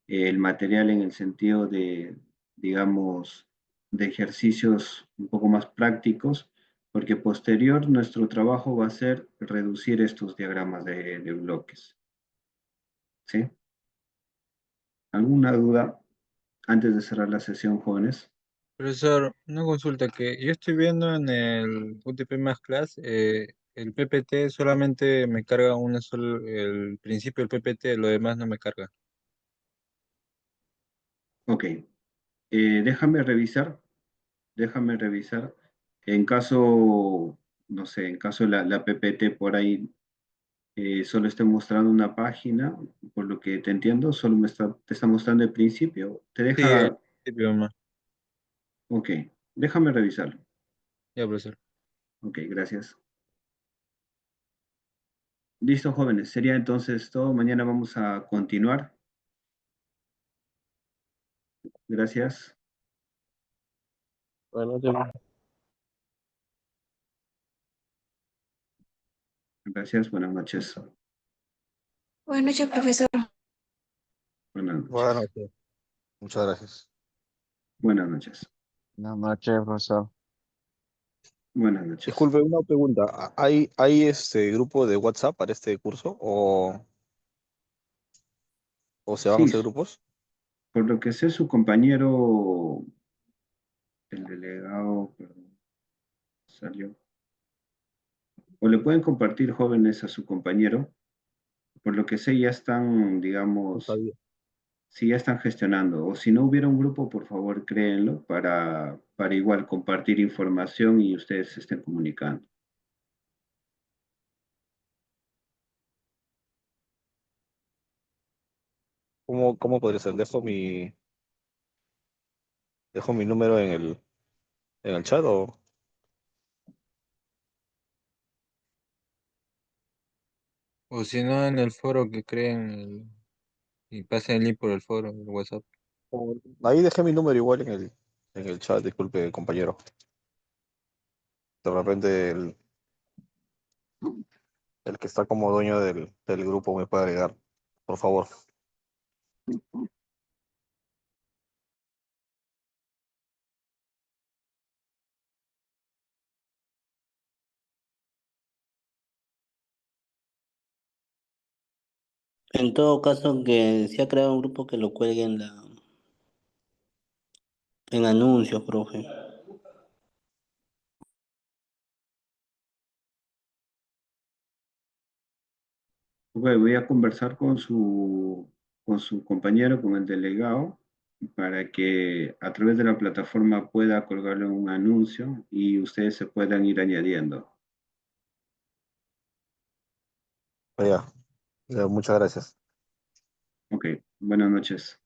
El material en el sentido de, digamos, de ejercicios un poco más prácticos, porque posterior nuestro trabajo va a ser reducir estos diagramas de bloques. ¿Sí? ¿Alguna duda antes de cerrar la sesión, jóvenes? Profesor, una consulta que yo estoy viendo en el UTP más class, el PPT solamente me carga una sola, el principio del PPT, lo demás no me carga. Ok. Déjame revisar. Déjame revisar. En caso, no sé, en caso la PPT por ahí solo esté mostrando una página, por lo que te entiendo, solo te está mostrando el principio. Te Sí, el deja, principio nomás. ok, déjame revisarlo. Ya, profesor. Ok, gracias. Listo, jóvenes, sería entonces todo. Mañana vamos a continuar. Gracias. Bueno, ya. Gracias, buenas noches. Buenas noches, profesor. Buenas Buenas noches. noches. Muchas gracias. Buenas noches. Buenas noches, profesor. Buenas noches. Disculpe, una pregunta. ¿Hay este grupo de WhatsApp para este curso o se van a Sí, hacer grupos? por lo que sé, su compañero, el delegado, perdón, salió. O le pueden compartir jóvenes a su compañero. Por lo que sé, ya están, Está digamos, bien. si ya están gestionando. O si no hubiera un grupo, por favor, créenlo para igual compartir información y ustedes se estén comunicando. ¿Cómo podría ser? Dejo mi número en el chat o O si no, en el foro que creen y pasen el link por el foro, el WhatsApp. ahí dejé mi número igual en el chat, disculpe, compañero. De repente el que está como dueño del grupo me puede agregar, por favor. En todo caso, que se ha creado un grupo que lo cuelgue en anuncios, profe. Ok, voy a conversar con su compañero, con el delegado, para que a través de la plataforma pueda colgarle un anuncio y ustedes se puedan ir añadiendo. Ya, muchas gracias. Ok, buenas noches.